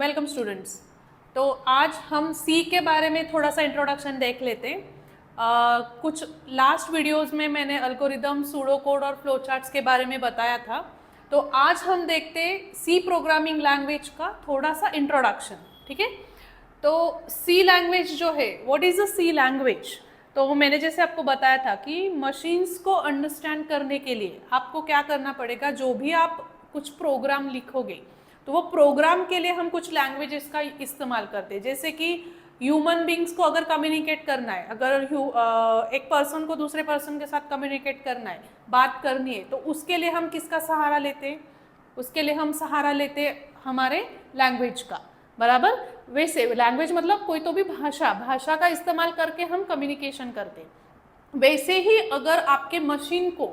Welcome students. तो आज हम सी के बारे में थोड़ा सा इंट्रोडक्शन देख लेते हैं। कुछ लास्ट वीडियोस में मैंने अल्गोरिदम, सूडो कोड और फ्लो चार्ट्स के बारे में बताया था। तो आज हम देखते हैं सी प्रोग्रामिंग लैंग्वेज का थोड़ा सा इंट्रोडक्शन। ठीक है, तो सी लैंग्वेज जो है, what is a C language? तो मैंने जैसे आपको बताया था कि मशीन्स को अंडरस्टैंड करने के लिए आपको क्या करना पड़ेगा, जो भी आप कुछ प्रोग्राम लिखोगे तो वो प्रोग्राम के लिए हम कुछ लैंग्वेजेस का इस्तेमाल करते हैं। जैसे कि ह्यूमन बींग्स को अगर कम्युनिकेट करना है, अगर एक पर्सन को दूसरे पर्सन के साथ कम्युनिकेट करना है, बात करनी है, तो उसके लिए हम किसका सहारा लेते हैं? उसके लिए हम सहारा लेते हैं हमारे लैंग्वेज का, बराबर। वैसे लैंग्वेज मतलब कोई तो भी भाषा का इस्तेमाल करके हम कम्युनिकेशन करते हैं। वैसे ही अगर आपके मशीन को,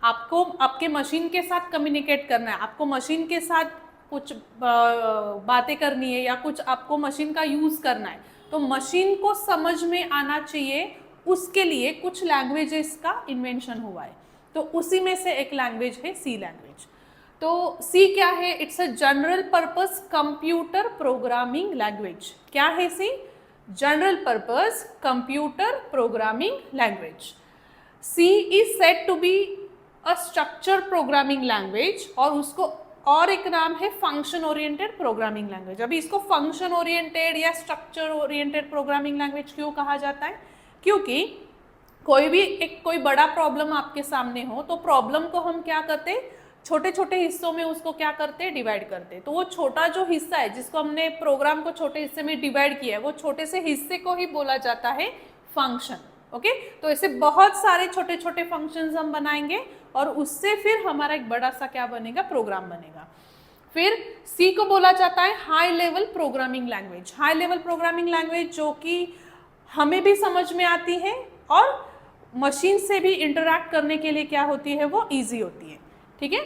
आपको आपके मशीन के साथ कम्युनिकेट करना है, आपको मशीन के साथ कुछ बातें करनी है या कुछ आपको मशीन का यूज़ करना है, तो मशीन को समझ में आना चाहिए, उसके लिए कुछ लैंग्वेजेस का इन्वेंशन हुआ है। तो उसी में से एक लैंग्वेज है सी लैंग्वेज। तो सी क्या है? It's a general purpose computer programming language. क्या है C? General purpose computer programming language. C is said to be a structure programming language, और उसको और एक नाम है फंक्शन ओरिएंटेड प्रोग्रामिंग लैंग्वेज। अभी इसको फंक्शन ओरिएंटेड या स्ट्रक्चर ओरिएंटेड प्रोग्रामिंग लैंग्वेज क्यों कहा जाता है? क्योंकि कोई बड़ा प्रॉब्लम आपके सामने हो, तो प्रॉब्लम को हम क्या करते हैं, छोटे छोटे हिस्सों में उसको क्या करते हैं, डिवाइड करते हैं। तो वो छोटा जो हिस्सा है, जिसको हमने प्रोग्राम को छोटे हिस्से में डिवाइड किया है, वो छोटे से हिस्से को ही बोला जाता है फंक्शन। ओके, तो ऐसे बहुत सारे छोटे छोटे फंक्शंस हम बनाएंगे और उससे फिर हमारा एक बड़ा सा क्या बनेगा, प्रोग्राम बनेगा। फिर सी को बोला जाता है high level programming language. High level programming language जो कि हमें भी समझ में आती है और मशीन से भी इंटरैक्ट करने के लिए क्या होती है, वो ईजी होती है। ठीक है,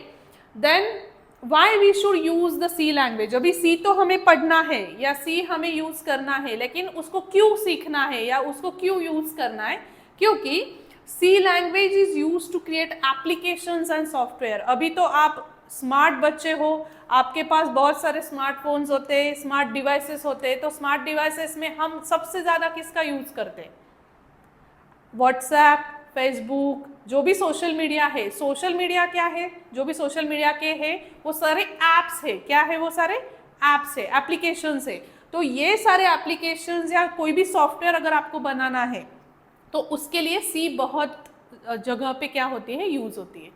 then why we should use the C language. अभी सी तो हमें पढ़ना है या सी हमें यूज करना है, लेकिन उसको क्यों सीखना है या उसको क्यों यूज करना है? क्योंकि C language is use to create applications and software. अभी तो आप स्मार्ट बच्चे हो, आपके पास बहुत सारे स्मार्टफोन्स होते हैं, स्मार्ट डिवाइसेस होते हैं। तो स्मार्ट डिवाइसेस में हम सबसे ज़्यादा किसका यूज करते हैं? व्हाट्सएप, फेसबुक, जो भी सोशल मीडिया है। सोशल मीडिया क्या है? जो भी सोशल मीडिया के है वो सारे एप्स है। क्या है? वो सारे एप्स है, एप्लीकेशंस है। तो ये सारे एप्लीकेशंस या कोई भी सॉफ्टवेयर अगर आपको बनाना है तो उसके लिए सी बहुत जगह पे क्या होती है, यूज होती है।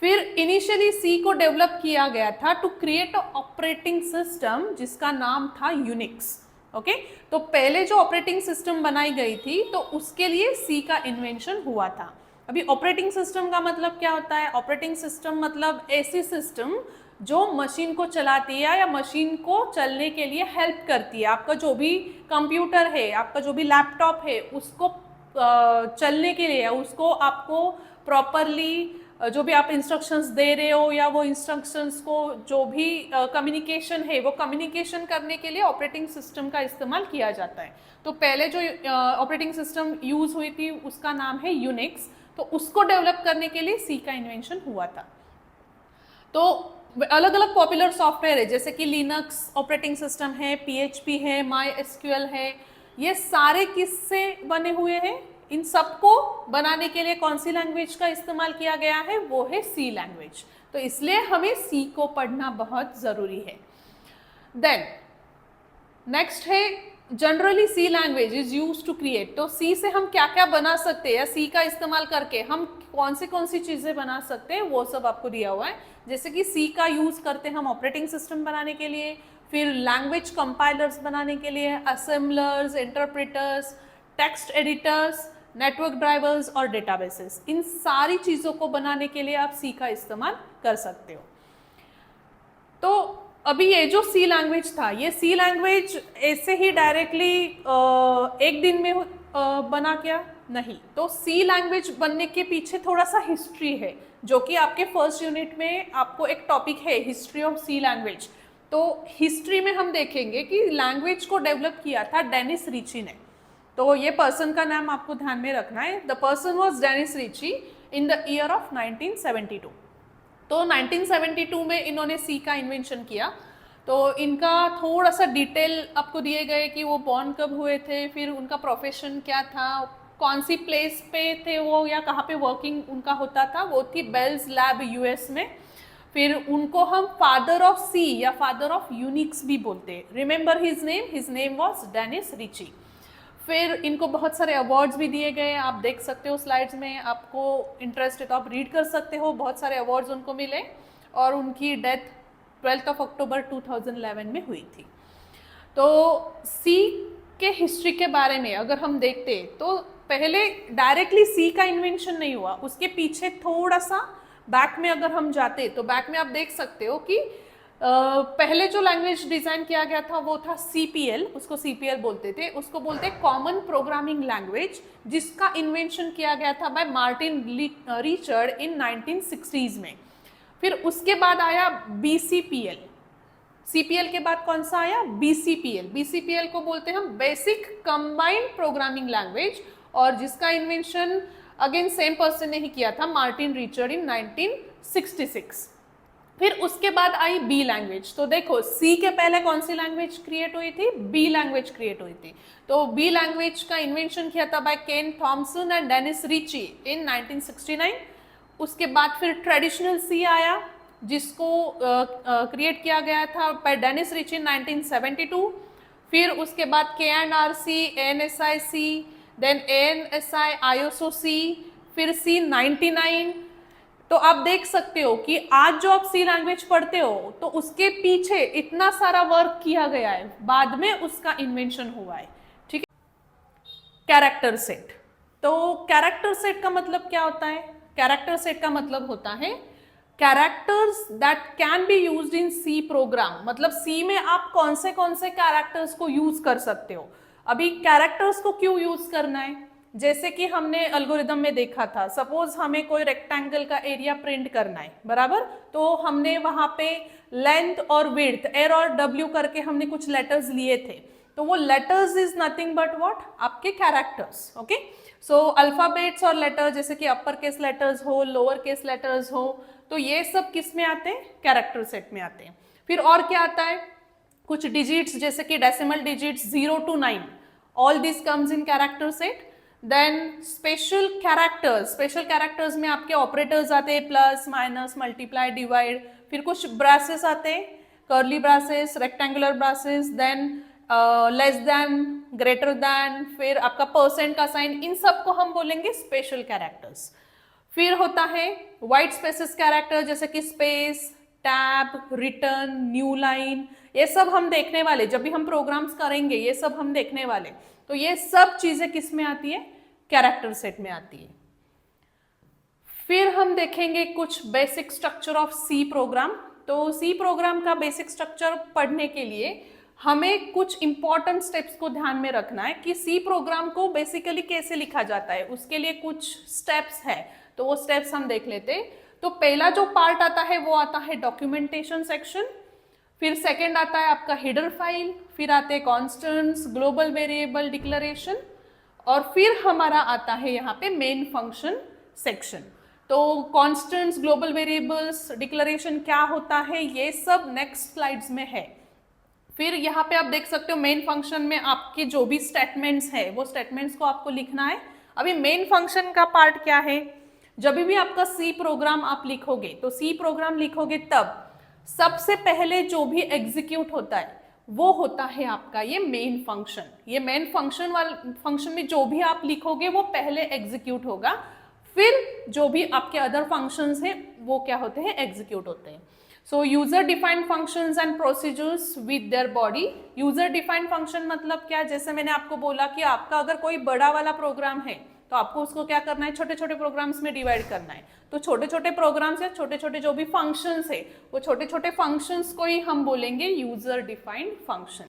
फिर इनिशियली सी को डेवलप किया गया था to create a operating system जिसका नाम था यूनिक्स। ओके, तो पहले जो ऑपरेटिंग सिस्टम बनाई गई थी तो उसके लिए सी का इन्वेंशन हुआ था। अभी ऑपरेटिंग सिस्टम का मतलब क्या होता है? ऑपरेटिंग सिस्टम मतलब ऐसी सिस्टम जो मशीन को चलाती है या मशीन को चलने के लिए हेल्प करती है। आपका जो भी कंप्यूटर है, आपका जो भी लैपटॉप है, उसको चलने के लिए, उसको आपको प्रॉपरली जो भी आप इंस्ट्रक्शंस दे रहे हो या वो इंस्ट्रक्शंस को जो भी कम्युनिकेशन है, वो कम्युनिकेशन करने के लिए ऑपरेटिंग सिस्टम का इस्तेमाल किया जाता है। तो पहले जो ऑपरेटिंग सिस्टम यूज हुई थी उसका नाम है यूनिक्स। तो उसको डेवलप करने के लिए सी का इन्वेंशन हुआ था। तो अलग अलग पॉपुलर सॉफ्टवेयर है, जैसे कि लिनक्स ऑपरेटिंग सिस्टम है, पीएचपी है, MySQL है। ये सारे किससे बने हुए हैं? इन सबको बनाने के लिए कौन सी लैंग्वेज का इस्तेमाल किया गया है? वो है सी लैंग्वेज। तो इसलिए हमें सी को पढ़ना बहुत जरूरी है। देन नेक्स्ट है generally C language is use to create. तो सी से हम क्या क्या बना सकते हैं या सी का इस्तेमाल करके हम कौन सी चीजें बना सकते हैं, वो सब आपको दिया हुआ है। जैसे कि सी का यूज करते हैं हम ऑपरेटिंग सिस्टम बनाने के लिए, फिर लैंग्वेज कंपाइलर्स बनाने के लिए, assemblers, interpreters, text editors, network drivers और डेटाबेसेस। इन सारी चीज़ों को बनाने के लिए आप सी का इस्तेमाल कर सकते हो। तो अभी ये जो सी लैंग्वेज था, ये सी लैंग्वेज ऐसे ही डायरेक्टली एक दिन में बना क्या? नहीं। तो सी लैंग्वेज बनने के पीछे थोड़ा सा हिस्ट्री है, जो कि आपके फर्स्ट यूनिट में आपको एक टॉपिक है, हिस्ट्री ऑफ सी लैंग्वेज। तो हिस्ट्री में हम देखेंगे कि लैंग्वेज को डेवलप किया था डेनिस रिची ने। तो ये पर्सन का नाम आपको ध्यान में रखना है। The person was Dennis Ritchie in the year of 1972। तो 1972 में इन्होंने सी का इन्वेंशन किया। तो इनका थोड़ा सा डिटेल आपको दिए गए कि वो बॉर्न कब हुए थे, फिर उनका प्रोफेशन क्या था, कौन सी प्लेस पे थे वो या कहाँ पे वर्किंग उनका होता था। वो थी बेल्स लैब यूएस में। फिर उनको हम फादर ऑफ सी या फादर ऑफ यूनिक्स भी बोलते हैं। Remember his name was Dennis Ritchie. फिर इनको बहुत सारे अवार्ड्स भी दिए गए, आप देख सकते हो स्लाइड्स में, आपको इंटरेस्ट है तो आप रीड कर सकते हो। बहुत सारे अवार्ड्स उनको मिले और उनकी डेथ 12 अक्टूबर 2011 में हुई थी। तो सी के हिस्ट्री के बारे में अगर हम देखते तो पहले डायरेक्टली सी का इन्वेंशन नहीं हुआ, उसके पीछे थोड़ा सा बैक में अगर हम जाते तो बैक में आप देख सकते हो कि पहले जो लैंग्वेज डिजाइन किया गया था वो था CPL, उसको CPL बोलते थे, उसको बोलते कॉमन प्रोग्रामिंग लैंग्वेज, जिसका इन्वेंशन किया गया था बाय मार्टिन रिचर्ड इन 1960s में। फिर उसके बाद आया BCPL। CPL के बाद कौन सा आया? BCPL। BCPL को बोलते हैं हम बेसिक कंबाइंड प्रोग्रामिंग लैंग्वेज, और जिसका इन्वेंशन अगेन सेम पर्सन ने ही किया था, मार्टिन रिचर्ड इन 1966। फिर उसके बाद आई बी लैंग्वेज। तो देखो सी के पहले कौन सी लैंग्वेज क्रिएट हुई थी? बी लैंग्वेज क्रिएट हुई थी। तो बी लैंग्वेज का इन्वेंशन किया था by Ken Thompson and Dennis Ritchie in 1969। उसके बाद फिर ट्रेडिशनल सी आया, जिसको क्रिएट किया गया था बाय डेनिस रिची इन 1972। फिर उसके बाद KNRC, ANSI-C, then ANSI ISO-C, फिर C99। तो आप देख सकते हो कि आज जो आप सी लैंग्वेज पढ़ते हो तो उसके पीछे इतना सारा वर्क किया गया है, बाद में उसका इन्वेंशन हुआ है। ठीक है। Character set. तो कैरेक्टर सेट का मतलब क्या होता है? कैरेक्टर सेट का मतलब होता है characters that can be used in C program. मतलब सी में आप कौन से कैरेक्टर्स को यूज कर सकते हो। अभी कैरेक्टर्स को क्यों यूज करना है? जैसे कि हमने एल्गोरिदम में देखा था, सपोज हमें कोई रेक्टेंगल का एरिया प्रिंट करना है, बराबर, तो हमने वहां पे लेंथ और विड्थ R और W करके हमने कुछ लेटर्स लिए थे। तो वो letters is nothing but what? आपके कैरेक्टर्स। ओके, सो अल्फाबेट्स और लेटर, जैसे कि अपर केस लेटर्स हो, लोअर केस लेटर्स हो, तो ये सब किस में आते हैं? कैरेक्टर सेट में आते हैं। फिर और क्या आता है? कुछ डिजिट्स, जैसे कि decimal digits 0 to 9, all this comes in character set. Then special characters में आपके ऑपरेटर्स आते हैं, प्लस, माइनस, मल्टीप्लाई, डिवाइड। फिर कुछ ब्रासेस आते हैं, curly braces, rectangular braces, than less than, greater than, फिर आपका परसेंट का साइन, इन सब को हम बोलेंगे स्पेशल कैरेक्टर्स। फिर होता है व्हाइट स्पेसेस कैरेक्टर, जैसे कि space, tab, return, new line, ये सब हम देखने वाले, जब भी हम प्रोग्राम्स करेंगे ये सब हम देखने वाले। तो ये सब चीजें किस में आती है? कैरेक्टर सेट में आती है। फिर हम देखेंगे कुछ basic structure of C program. तो सी प्रोग्राम का बेसिक स्ट्रक्चर पढ़ने के लिए हमें कुछ इंपॉर्टेंट स्टेप्स को ध्यान में रखना है कि सी प्रोग्राम को बेसिकली कैसे लिखा जाता है। उसके लिए कुछ स्टेप्स है, तो वो स्टेप्स हम देख लेते हैं। तो पहला जो पार्ट आता है वो आता है डॉक्यूमेंटेशन सेक्शन। फिर सेकंड आता है आपका हेडर फाइल, फिर आते हैं कॉन्स्टेंट्स, ग्लोबल वेरिएबल डिक्लेरेशन, और फिर हमारा आता है यहाँ पे मेन फंक्शन सेक्शन। तो कॉन्स्टेंट्स, ग्लोबल वेरिएबल्स, डिक्लेरेशन क्या होता है, ये सब नेक्स्ट स्लाइड्स में है। फिर यहाँ पे आप देख सकते हो मेन फंक्शन में आपके जो भी स्टेटमेंट्स है वो स्टेटमेंट्स को आपको लिखना है। अभी मेन फंक्शन का पार्ट क्या है? जब भी आपका सी प्रोग्राम आप लिखोगे, तो सी प्रोग्राम लिखोगे तब सबसे पहले जो भी एग्जीक्यूट होता है वो होता है आपका ये मेन फंक्शन। ये मेन फंक्शन में जो भी आप लिखोगे वो पहले एग्जीक्यूट होगा, फिर जो भी आपके अदर फंक्शंस हैं वो क्या होते हैं? एग्जीक्यूट होते हैं। सो user defined functions and procedures with their body. User defined function मतलब क्या? जैसे मैंने आपको बोला कि आपका अगर कोई बड़ा वाला प्रोग्राम है तो आपको उसको क्या करना है? छोटे छोटे प्रोग्राम्स में डिवाइड करना है। तो छोटे छोटे प्रोग्राम्स या छोटे छोटे जो भी फंक्शंस है वो छोटे छोटे फंक्शंस को ही हम बोलेंगे यूजर डिफाइंड फंक्शन।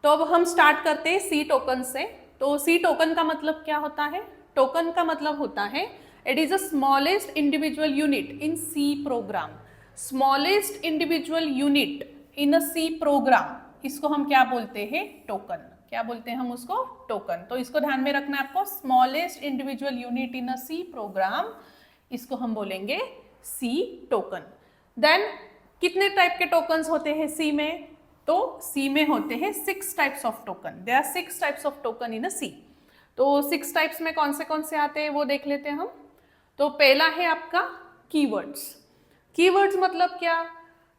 तो अब हम स्टार्ट करते हैं सी टोकन से। तो सी टोकन का मतलब क्या होता है? टोकन का मतलब होता है it is a smallest individual unit in C program. Smallest individual unit in a C program, इसको हम क्या बोलते हैं? टोकन। क्या बोलते हैं हम उसको? टोकन। तो इसको ध्यान में रखना है आपको, smallest individual unit in a C program, इसको हम बोलेंगे सी टोकन। देन कितने टाइप के टोकन्स होते हैं सी में? तो सी में होते हैं 6 types of token. There are 6 types of token in a C. तो 6 टाइप्स में कौन से आते हैं वो देख लेते हैं हम। तो पहला है आपका कीवर्ड्स। कीवर्ड्स मतलब क्या,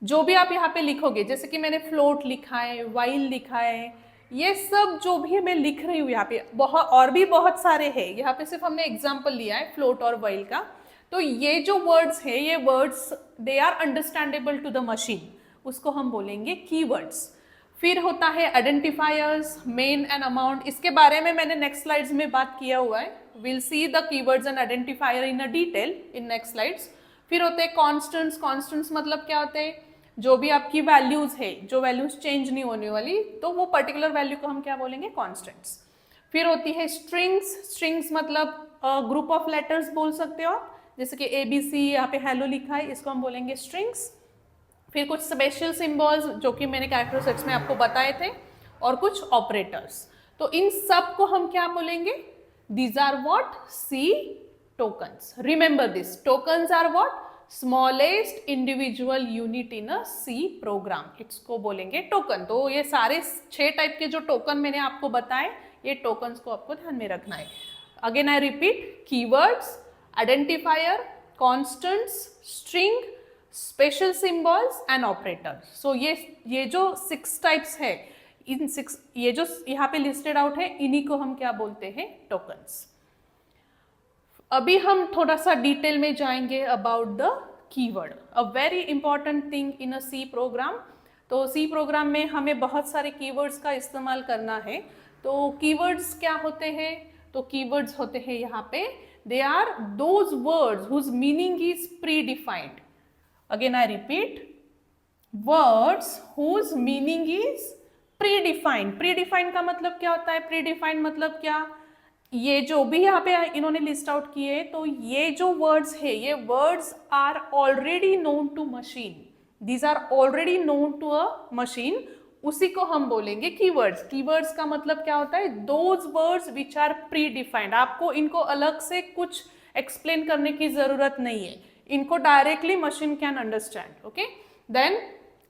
जो भी आप यहाँ पे लिखोगे, जैसे कि मैंने फ्लोट लिखा है, वाइल लिखा है, ये सब जो भी मैं लिख रही हूँ यहाँ पे, बहुत और भी बहुत सारे हैं, यहाँ पे सिर्फ हमने एग्जाम्पल लिया है फ्लोट और वाइल का। तो ये जो वर्ड्स है, ये words they are understandable to the machine, उसको हम बोलेंगे कीवर्ड्स। फिर होता है आइडेंटिफायर्स, मेन एंड अमाउंट। इसके बारे में मैंने नेक्स्ट स्लाइड्स में बात किया हुआ है। Will see the keywords and identifier in a detail in next slides. फिर होते हैं कॉन्स्टेंट्स। कॉन्स्टेंट्स मतलब क्या होते हैं, जो भी आपकी वैल्यूज है, जो वैल्यूज चेंज नहीं होने वाली, तो वो पर्टिकुलर वैल्यू को हम क्या बोलेंगे, कॉन्स्टेंट्स। फिर होती है स्ट्रिंग्स। स्ट्रिंग्स मतलब ग्रुप ऑफ लेटर्स बोल सकते हो आप, जैसे कि ABC, यहाँ पे हेलो लिखा है, इसको हम बोलेंगे स्ट्रिंग्स। फिर कुछ स्पेशल सिंबल्स जो कि मैंने कैरेक्टर सेट्स में आपको बताए थे, और कुछ ऑपरेटर्स। तो इन सब को हम क्या बोलेंगे, these are what, C tokens. Remember this, tokens are what, smallest individual unit in a C program, इसको बोलेंगे टोकन। तो ये सारे 6 टाइप के जो टोकन मैंने आपको बताए, ये टोकन्स को आपको ध्यान में रखना है। Again I repeat, keywords, identifier, constants, string, special symbols and operator. So ये जो 6 टाइप्स है, इन 6, ये जो यहाँ पे लिस्टेड आउट है, इन्हीं को हम क्या बोलते हैं, टोकन्स। अभी हम थोड़ा सा डिटेल में जाएंगे about the keyword, a very important thing in a C program. तो सी प्रोग्राम में हमें बहुत सारे कीवर्ड्स का इस्तेमाल करना है। तो कीवर्ड्स क्या होते हैं, तो कीवर्ड्स होते हैं यहाँ पे, they are those words whose meaning is predefined. Again I repeat, words whose meaning is predefined. Predefined का मतलब क्या होता है, प्री डिफाइंड मतलब क्या, ये जो भी यहाँ पे इन्होंने लिस्ट आउट किए, तो ये जो वर्ड्स है, ये words are already known to machine, these are already known to a machine, उसी को हम बोलेंगे कीवर्ड्स। कीवर्ड्स का मतलब क्या होता है, those words which are predefined. आपको इनको अलग से कुछ एक्सप्लेन करने की जरूरत नहीं है, इनको directly machine can understand. Okay, then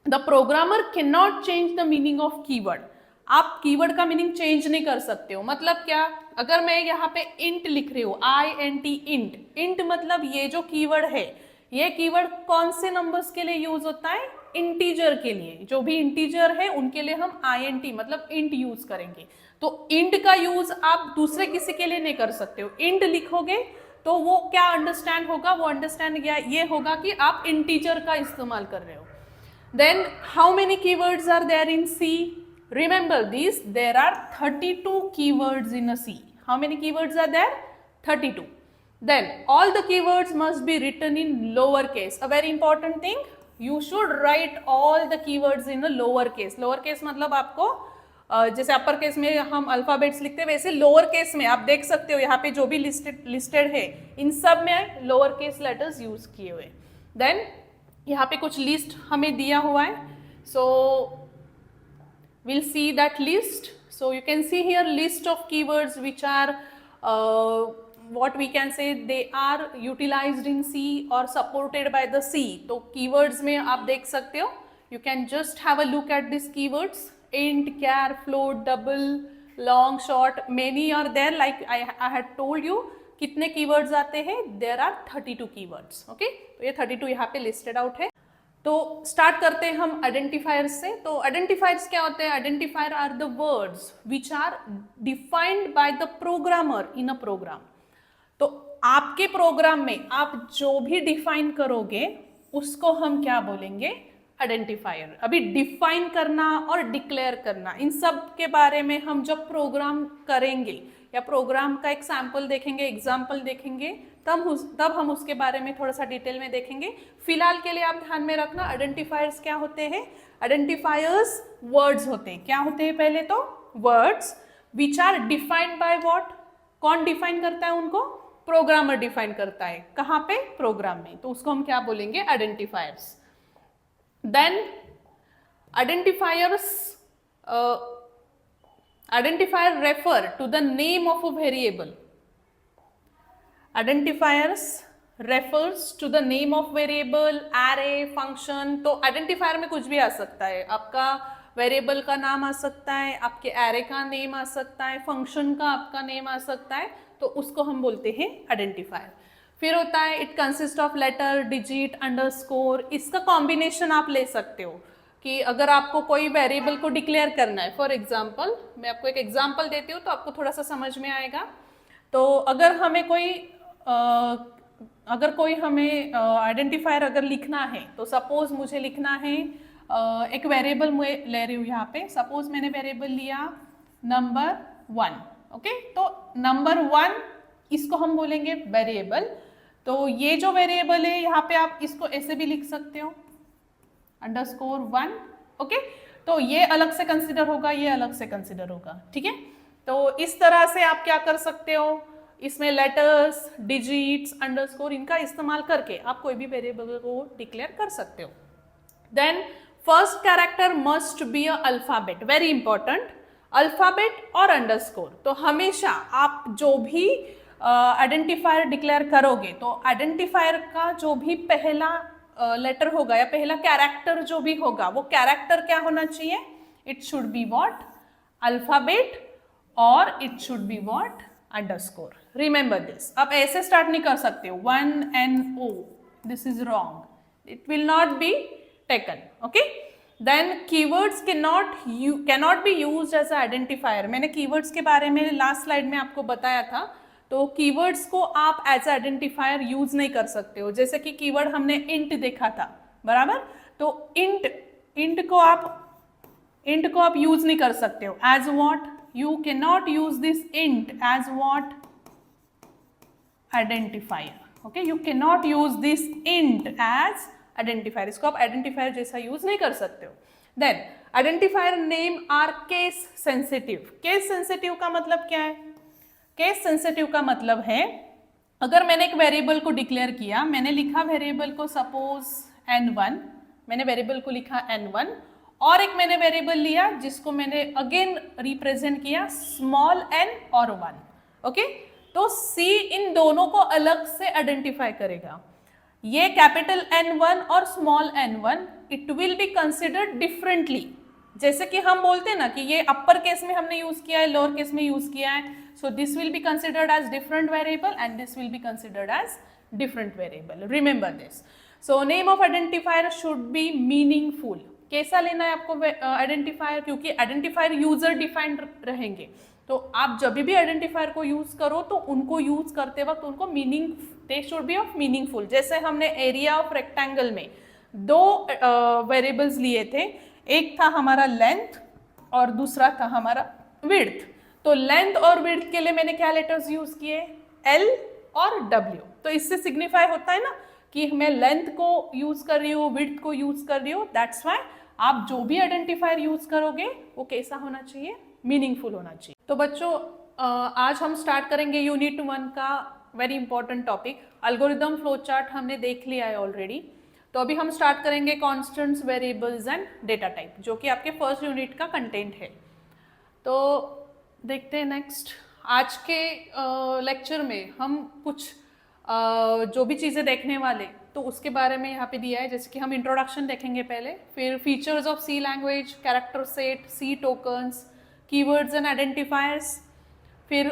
the programmer can not change the meaning of keyword. आप कीवर्ड का मीनिंग चेंज नहीं कर सकते हो। मतलब क्या, अगर मैं यहाँ पे इंट लिख रही हूँ, INT, इंट, इंट मतलब ये जो कीवर्ड है, ये कीवर्ड कौन से नंबर्स के लिए यूज होता है, इंटीजर के लिए। जो भी इंटीजर है उनके लिए हम INT मतलब इंट यूज करेंगे। तो इंट का यूज आप दूसरे किसी के लिए नहीं कर सकते हो। इंट लिखोगे तो वो क्या अंडरस्टैंड होगा, वो अंडरस्टैंड ये होगा कि आप इंटीजर का इस्तेमाल कर रहे हो। Then how many keywords are there in C, remember this, there are 32 keywords in a C. How many keywords are there? 32. Then all the keywords must be written in lower case. A very important thing, you should write all the keywords in a lower case. Lower case मतलब आपको जैसे upper case में हम alphabets लिखते हैं, वैसे lower case में आप देख सकते हो यहाँ पे जो भी लिस्टेड है, इन सब में लोअर केस लेटर्स यूज किए हुए। देन यहाँ पे कुछ लिस्ट हमें दिया हुआ है, सो we'll see that list. So you can see here list of keywords which are what we can say, they are utilized in C or supported by the C. तो keywords में आप देख सकते हो, you can just have a look at these keywords, int, char, float, double, long, short, many are there. Like I had told you कितने keywords आते हैं, there are 32 keywords. Okay, तो ये 32 यहाँ पे listed out है। तो स्टार्ट करते हैं हम आइडेंटिफायर्स से। तो आइडेंटिफायर्स क्या होते हैं, identifier are the words which are defined by the programmer in a program. तो आपके प्रोग्राम में आप जो भी डिफाइन करोगे उसको हम क्या बोलेंगे, आइडेंटिफायर। अभी डिफाइन करना और डिक्लेयर करना, इन सब के बारे में हम जब प्रोग्राम करेंगे या प्रोग्राम का एक सैंपल देखेंगे, एग्जाम्पल देखेंगे, तब हम उसके बारे में थोड़ा सा डिटेल में देखेंगे। फिलहाल के लिए आप ध्यान में रखना, आइडेंटिफायर्स क्या होते हैं, आइडेंटिफायर्स वर्ड्स होते हैं। क्या होते हैं, पहले तो words which are defined by what, कौन डिफाइन करता है उनको, प्रोग्रामर डिफाइन करता है। कहाँ पे, प्रोग्राम में, तो उसको हम क्या बोलेंगे, identifiers. Then identifier refer to the name of a variable. Identifiers refers to the name of variable, array, function। तो identifier में कुछ भी आ सकता है, आपका वेरिएबल का नाम आ सकता है, आपके एरे का नेम आ सकता है, फंक्शन का आपका नेम आ सकता है, तो उसको हम बोलते हैं आइडेंटिफायर। फिर होता है it consist of letter, digit, underscore. इसका कॉम्बिनेशन आप ले सकते हो कि अगर आपको कोई वेरिएबल को डिक्लेयर करना है, फॉर एग्जांपल मैं आपको एक एग्जांपल देती हूँ तो आपको थोड़ा सा समझ में आएगा। तो अगर हमें कोई हमें आइडेंटिफायर अगर लिखना है, तो सपोज मुझे लिखना है एक वेरिएबल मैं ले रही हूँ यहाँ पे, सपोज मैंने वेरिएबल लिया नंबर 1, ओके। तो नंबर 1 इसको हम बोलेंगे वेरिएबल। तो ये जो वेरिएबल है यहाँ पे आप इसको ऐसे भी लिख सकते हो _1, ओके। तो ये अलग से कंसिडर होगा, ये अलग से कंसिडर होगा, ठीक है। तो इस तरह से आप क्या कर सकते हो, इसमें लेटर्स, डिजिट्स, अंडरस्कोर इनका इस्तेमाल करके आप कोई भी वेरिएबल को डिक्लेयर कर सकते हो। Then first character must be a alphabet, very important, alphabet और अंडरस्कोर। तो हमेशा आप जो भी आइडेंटिफायर डिक्लेयर करोगे तो आइडेंटिफायर का जो भी पहला लेटर होगा या पहला कैरेक्टर जो भी होगा वो कैरेक्टर क्या होना चाहिए, it should be what, alphabet, or it should be what, underscore. Remember this. अब ऐसे स्टार्ट नहीं कर सकते हो 1NO, this is wrong, it will not be taken, okay. Then keywords cannot be used as an identifier। मैंने keywords के बारे में लास्ट स्लाइड में आपको बताया था। तो कीवर्ड्स को आप एज आइडेंटिफायर यूज नहीं कर सकते हो। जैसे कि कीवर्ड हमने इंट देखा था, बराबर। तो इंट को आप यूज नहीं कर सकते हो as what, you can not use this int as what, identifier, okay. You can not use this int as identifier, इसको आप आइडेंटिफायर जैसा यूज नहीं कर सकते हो। Then identifier name are case sensitive. Case sensitive का मतलब क्या है? केस सेंसिटिव का मतलब है अगर मैंने एक वेरिएबल को डिक्लेयर किया, मैंने लिखा वेरिएबल को सपोज n1, मैंने वेरिएबल को लिखा n1, और एक मैंने वेरिएबल लिया जिसको मैंने अगेन रिप्रेजेंट किया स्मॉल n और 1, ओके। तो C इन दोनों को अलग से आइडेंटिफाई करेगा। ये कैपिटल N1 और small n1 it will be considered differently. जैसे कि हम बोलते हैं ना कि ये अपर केस में हमने यूज किया है, लोअर केस में यूज किया है, so this will be considered as different variable and this will be considered as different variable, remember this। so name of identifier should be meaningful। कैसा लेना है आपको आइडेंटिफायर, क्योंकि आइडेंटिफायर यूजर डिफाइंड रहेंगे। तो आप जब भी आइडेंटिफायर को यूज करो तो उनको यूज करते वक्त उनको meaning, they should be of meaningful. जैसे हमने एरिया ऑफ रेक्टेंगल में 2 वेरिएबल्स लिए थे, एक था हमारा लेंथ और दूसरा था हमारा विड्थ। तो लेंथ और विड्थ के लिए मैंने क्या लेटर्स यूज किए, L और W। तो इससे सिग्निफाई होता है ना कि मैं लेंथ को यूज कर रही हूँ, विड्थ को यूज कर रही हूँ। दैट्स व्हाई आप जो भी आइडेंटिफायर यूज करोगे वो कैसा होना चाहिए, मीनिंगफुल होना चाहिए। तो बच्चों आज हम स्टार्ट करेंगे यूनिट 1 का very important topic, algorithm flow chart हमने देख लिया है ऑलरेडी। तो अभी हम स्टार्ट करेंगे constants, variables and data type, जो कि आपके फर्स्ट यूनिट का कंटेंट है। तो देखते हैं नेक्स्ट। आज के लेक्चर में हम कुछ जो भी चीज़ें देखने वाले तो उसके बारे में यहाँ पे दिया है। जैसे कि हम इंट्रोडक्शन देखेंगे पहले, फिर features of C language, character set, C tokens, keywords and identifiers, फिर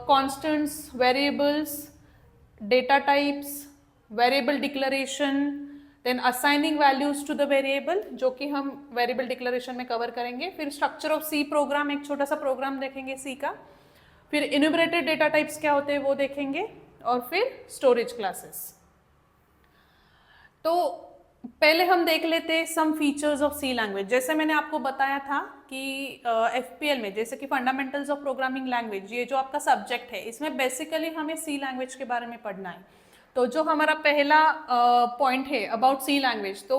constants, variables, data types, variable declaration, then assigning values to the variable, जो कि हम वेरिएबल डिक्लेरेशन में कवर करेंगे। फिर स्ट्रक्चर ऑफ सी प्रोग्राम, एक छोटा सा प्रोग्राम देखेंगे सी का। फिर इन्यूमरेटेड डेटा टाइप्स क्या होते हैं वो देखेंगे, और फिर स्टोरेज क्लासेस। तो पहले हम देख लेते हैं some features of C language. जैसे मैंने आपको बताया था कि FPL में, जैसे कि फंडामेंटल्स ऑफ प्रोग्रामिंग लैंग्वेज, ये जो आपका सब्जेक्ट है, इसमें बेसिकली हमें सी लैंग्वेज के बारे में पढ़ना है। तो जो हमारा पहला पॉइंट है अबाउट सी लैंग्वेज, तो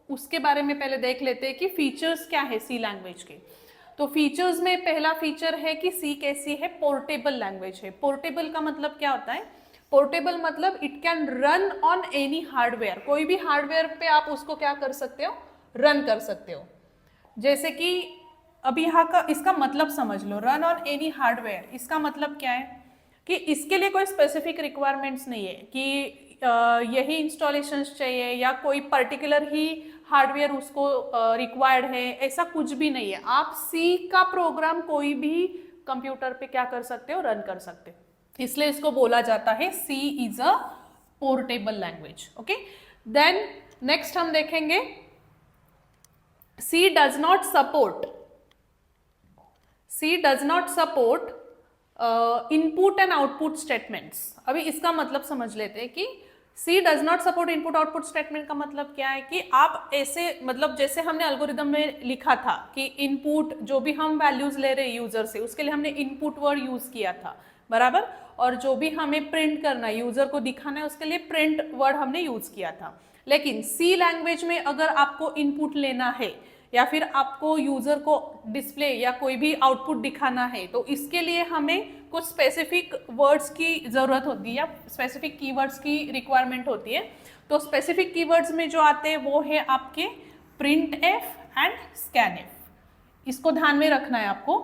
उसके बारे में पहले देख लेते हैं कि फीचर्स क्या है सी लैंग्वेज के। तो फीचर्स में पहला फीचर है कि सी कैसी है, पोर्टेबल लैंग्वेज है। पोर्टेबल का मतलब क्या होता है? पोर्टेबल मतलब it can run on any hardware. कोई भी हार्डवेयर पे आप उसको क्या कर सकते हो, रन कर सकते हो। जैसे कि अभी यहाँ का इसका मतलब समझ लो, रन ऑन एनी हार्डवेयर, इसका मतलब क्या है कि इसके लिए कोई स्पेसिफिक रिक्वायरमेंट्स नहीं है कि यही इंस्टॉलेशंस चाहिए या कोई पर्टिकुलर ही हार्डवेयर उसको रिक्वायर्ड है, ऐसा कुछ भी नहीं है। आप सी का प्रोग्राम कोई भी कंप्यूटर पे क्या कर सकते हो, रन कर सकते हो। इसलिए इसको बोला जाता है C is a portable language. Okay, then next हम देखेंगे C does not support input and output statements. अभी इसका मतलब समझ लेते हैं कि C does not support input output statement का मतलब क्या है कि आप ऐसे, मतलब जैसे हमने एल्गोरिदम में लिखा था कि इनपुट जो भी हम वैल्यूज ले रहे हैं यूजर से, उसके लिए हमने इनपुट वर्ड यूज किया था, बराबर, और जो भी हमें प्रिंट करना है, यूजर को दिखाना है, उसके लिए प्रिंट वर्ड हमने यूज किया था। लेकिन सी लैंग्वेज में अगर आपको इनपुट लेना है या फिर आपको यूजर को डिस्प्ले या कोई भी आउटपुट दिखाना है, तो इसके लिए हमें कुछ स्पेसिफिक वर्ड्स की ज़रूरत होती है या स्पेसिफिक कीवर्ड्स की रिक्वायरमेंट होती है। तो स्पेसिफिक कीवर्ड्स में जो आते हैं वो है आपके print F and scan F. इसको ध्यान में रखना है आपको।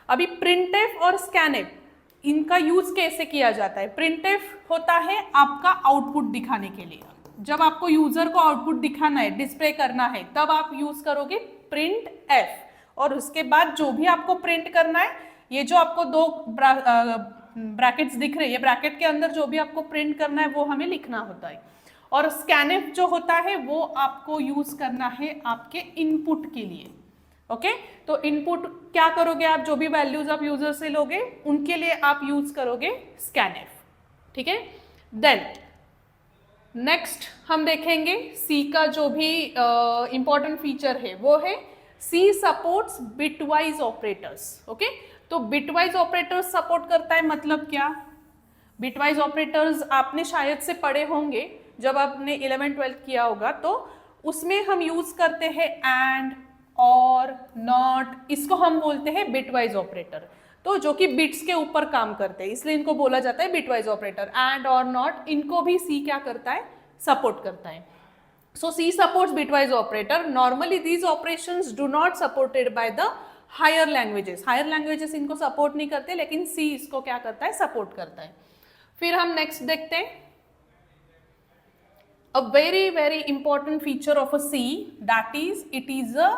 अभी प्रिंट एफ और स्कैन एफ, इनका यूज कैसे किया जाता है? प्रिंट एफ होता है आपका आउटपुट दिखाने के लिए। जब आपको यूजर को आउटपुट दिखाना है, डिस्प्ले करना है, तब आप यूज करोगे प्रिंट एफ, और उसके बाद जो भी आपको प्रिंट करना है, ये जो आपको दो ब्रैकेट्स दिख रहे हैं, ये ब्रैकेट के अंदर जो भी आपको प्रिंट करना है वो हमें लिखना होता है। और स्कैनएफ जो होता है वो आपको यूज करना है आपके इनपुट के लिए। ओके, तो इनपुट क्या करोगे आप? जो भी वैल्यूज आप यूजर से लोगे उनके लिए आप यूज करोगे स्कैनएफ। ठीक है, देन नेक्स्ट हम देखेंगे सी का जो भी इंपॉर्टेंट फीचर है वो है सी सपोर्ट्स बिटवाइज ऑपरेटर्स। ओके, तो बिटवाइज ऑपरेटर्स सपोर्ट करता है, मतलब क्या? बिटवाइज ऑपरेटर्स आपने शायद से पढ़े होंगे जब आपने 11th-12th किया होगा, तो उसमें हम यूज करते हैं एंड, और, नॉट, इसको हम बोलते हैं बिटवाइज ऑपरेटर। तो जो कि बिट्स के ऊपर काम करते हैं, इसलिए इनको बोला जाता है बिटवाइज ऑपरेटर। एंड और नॉट, इनको भी सी क्या करता है? सपोर्ट करता है। So C supports bitwise operator. Normally these operations do not supported by the higher languages. Higher languages इनको सपोर्ट नहीं करते, लेकिन सी इसको क्या करता है? सपोर्ट करता है। फिर हम नेक्स्ट देखते हैं a very important feature of a C, that is it is a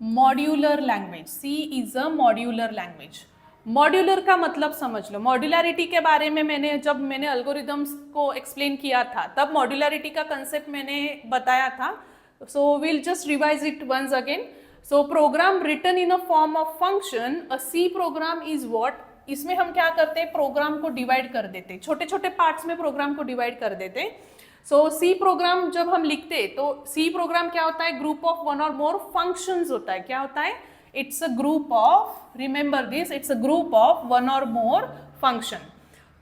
modular language. C is a modular language. Modular का मतलब समझ लो। मॉड्यूलरिटी के बारे में जब मैंने एल्गोरिदम्स को एक्सप्लेन किया था, तब मॉड्यूलरिटी का कंसेप्ट मैंने बताया था। So will just revise it once again. So program written in a form of function, a C program is what. इसमें हम क्या करते हैं? प्रोग्राम को डिवाइड कर देते, छोटे छोटे पार्ट्स में प्रोग्राम को डिवाइड कर देते। सो सी प्रोग्राम जब हम लिखते तो सी प्रोग्राम क्या होता है? ग्रुप ऑफ वन और मोर फंक्शंस होता है। क्या होता है? It's a group of, remember this, it's a group of one और मोर फंक्शन।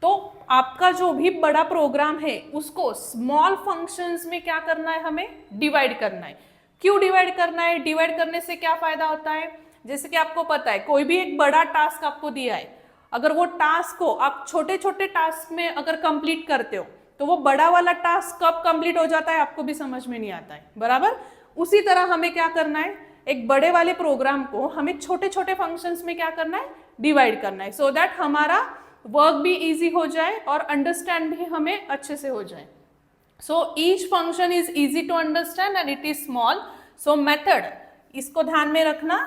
तो आपका जो भी बड़ा प्रोग्राम है उसको स्मॉल फंक्शंस में क्या करना है? हमें डिवाइड करना है। क्यों डिवाइड करना है? डिवाइड करने से क्या फायदा होता है? जैसे कि आपको पता है, कोई भी एक बड़ा टास्क आपको दिया है, अगर वो टास्क को आप छोटे छोटे टास्क में अगर कंप्लीट करते हो, तो वो बड़ा वाला टास्क कब कंप्लीट हो जाता है आपको भी समझ में नहीं आता है, बराबर। उसी तरह हमें क्या करना है? एक बड़े वाले प्रोग्राम को हमें छोटे छोटे फंक्शंस में क्या करना है? डिवाइड करना है, सो दैट हमारा वर्क भी इजी हो जाए और अंडरस्टैंड भी हमें अच्छे से हो जाए। So each function is easy to understand and it is small. So method, इसको ध्यान में रखना।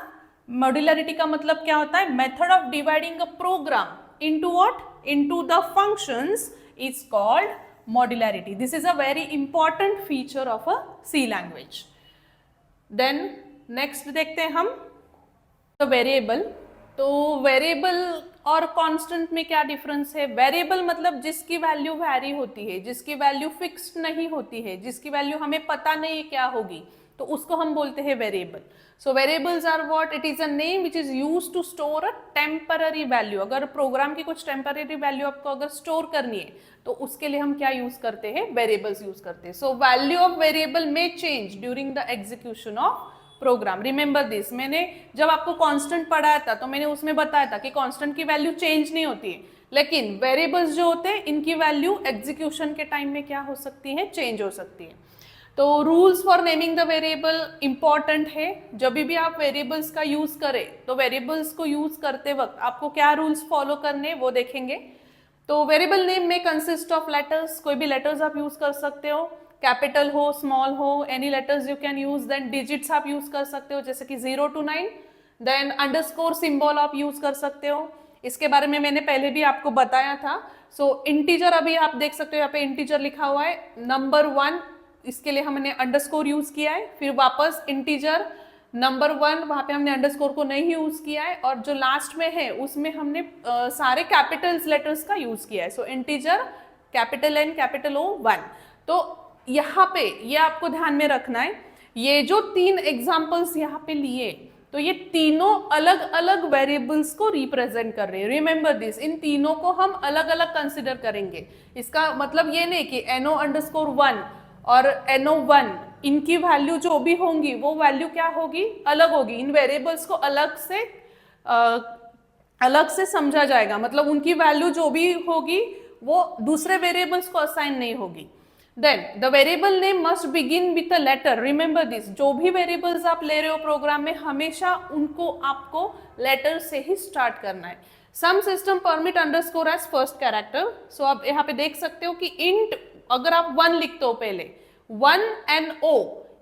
मॉड्यूलरिटी का मतलब क्या होता है? Method of dividing a programme into what? Into the functions is called modularity. This is a very important feature of a C language. Then next देखते हैं हम तो वेरिएबल। तो वेरिएबल और कांस्टेंट में क्या डिफरेंस है? वेरिएबल मतलब जिसकी वैल्यू वैरी होती है, जिसकी वैल्यू फिक्स्ड नहीं होती है, जिसकी वैल्यू हमें पता नहीं है क्या होगी, तो उसको हम बोलते हैं variable. So variables are what? It is a name which is used to store a temporary value. अगर प्रोग्राम की कुछ टेम्पररी वैल्यू आपको अगर स्टोर करनी है तो उसके लिए हम क्या यूज करते हैं? वेरिएबल्स यूज करते हैं। सो वैल्यू ऑफ वेरिएबल में change during the execution of program. Remember this, मैंने जब आपको कांस्टेंट पढ़ाया था तो मैंने उसमें बताया था कि कांस्टेंट की वैल्यू चेंज नहीं होती है, लेकिन वेरिएबल्स जो होते हैं इनकी वैल्यू एग्जीक्यूशन के टाइम में क्या हो सकती है? चेंज हो सकती है। तो rules for naming the variable important है। जब भी आप वेरिएबल्स का यूज करें तो वेरिएबल्स को यूज करते वक्त आपको क्या रूल्स फॉलो करने वो देखेंगे। तो वेरिएबल नेम में कंसिस्ट ऑफ लेटर्स, कोई भी लेटर्स आप यूज कर सकते हो, कैपिटल हो स्मॉल हो, any letters you can use. Then digits आप यूज कर सकते हो जैसे कि 0 to 9। देन अंडरस्कोर सिंबल आप यूज कर सकते हो, इसके बारे में मैंने पहले भी आपको बताया था। सो इंटीजर अभी आप देख सकते हो यहाँ पे इंटीजर लिखा हुआ है, नंबर 1 इसके लिए हमने अंडरस्कोर यूज किया है, फिर वापस इंटीजर नंबर 1 वहां पे हमने अंडरस्कोर को नहीं यूज किया है, और जो लास्ट में है उसमें हमने सारे कैपिटल्स लेटर्स का यूज किया है। So integer capital N capital O 1। तो यहाँ पे ये आपको ध्यान में रखना है, ये जो 3 एग्जाम्पल्स यहाँ पे लिए तो ये तीनों अलग अलग वेरिएबल्स को रिप्रेजेंट कर रहे हैं। रिमेंबर दिस, इन तीनों को हम अलग अलग कंसिडर करेंगे। इसका मतलब ये नहीं कि NO_1 और NO1 इनकी वैल्यू जो भी होंगी वो वैल्यू क्या होगी, अलग होगी। इन वेरिएबल्स को अलग से समझा जाएगा, मतलब उनकी वैल्यू जो भी होगी वो दूसरे वेरिएबल्स को असाइन नहीं होगी। Then the variable name must begin with a letter. Remember this, जो भी वेरिएबल्स आप ले रहे हो प्रोग्राम में हमेशा उनको आपको लेटर से ही स्टार्ट करना है। Some system permit underscore as first character. So आप यहाँ पे देख सकते हो कि इंट अगर आप 1 लिखते हो पहले 1 NO,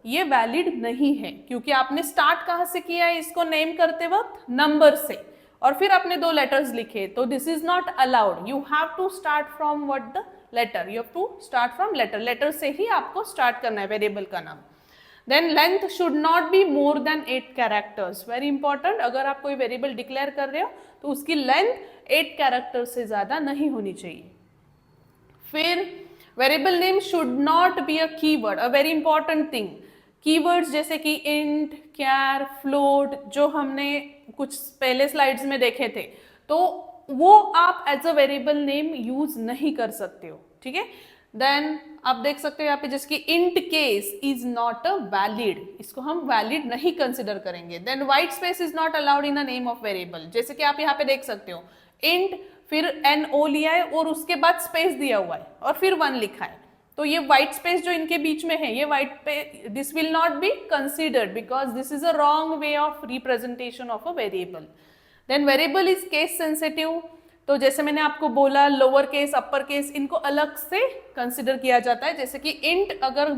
ये वैलिड नहीं है क्योंकि आपने स्टार्ट कहाँ से किया है इसको नेम करते वक्त, नंबर से, और फिर आपने 2 लेटर्स लिखे, तो this is not allowed. You have to start from what the letter, you have to start from letter, letter से ही आपको स्टार्ट करना है वेरिएबल का नाम। Then length should not be more than 8 characters, very important. अगर आप कोई वेरिएबल डिक्लेयर कर रहे हो तो उसकी लेंथ 8 कैरेक्टर से ज्यादा नहीं होनी चाहिए। फिर variable name should not be a keyword, a very important thing. Keywords जैसे कि इंट, कैर, फ्लोट जो हमने कुछ पहले स्लाइड्स में देखे थे, तो वो आप as a variable name use नहीं कर सकते हो, ठीक है। देन आप देख सकते हो यहाँ पे जैसे कि int case is not a valid, इसको हम वैलिड नहीं कंसिडर करेंगे। Then white space is not allowed in a name of variable, जैसे कि आप यहाँ पे देख सकते हो इंट फिर NO लिया है और उसके बाद स्पेस दिया हुआ है और फिर 1 लिखा है, तो ये व्हाइट स्पेस जो इनके बीच में है, ये व्हाइट पे this will not be considered because this is a wrong way of representation of a variable. Then variable is case sensitive, तो जैसे मैंने आपको बोला लोअर केस अपर केस इनको अलग से कंसिडर किया जाता है। जैसे कि इंट अगर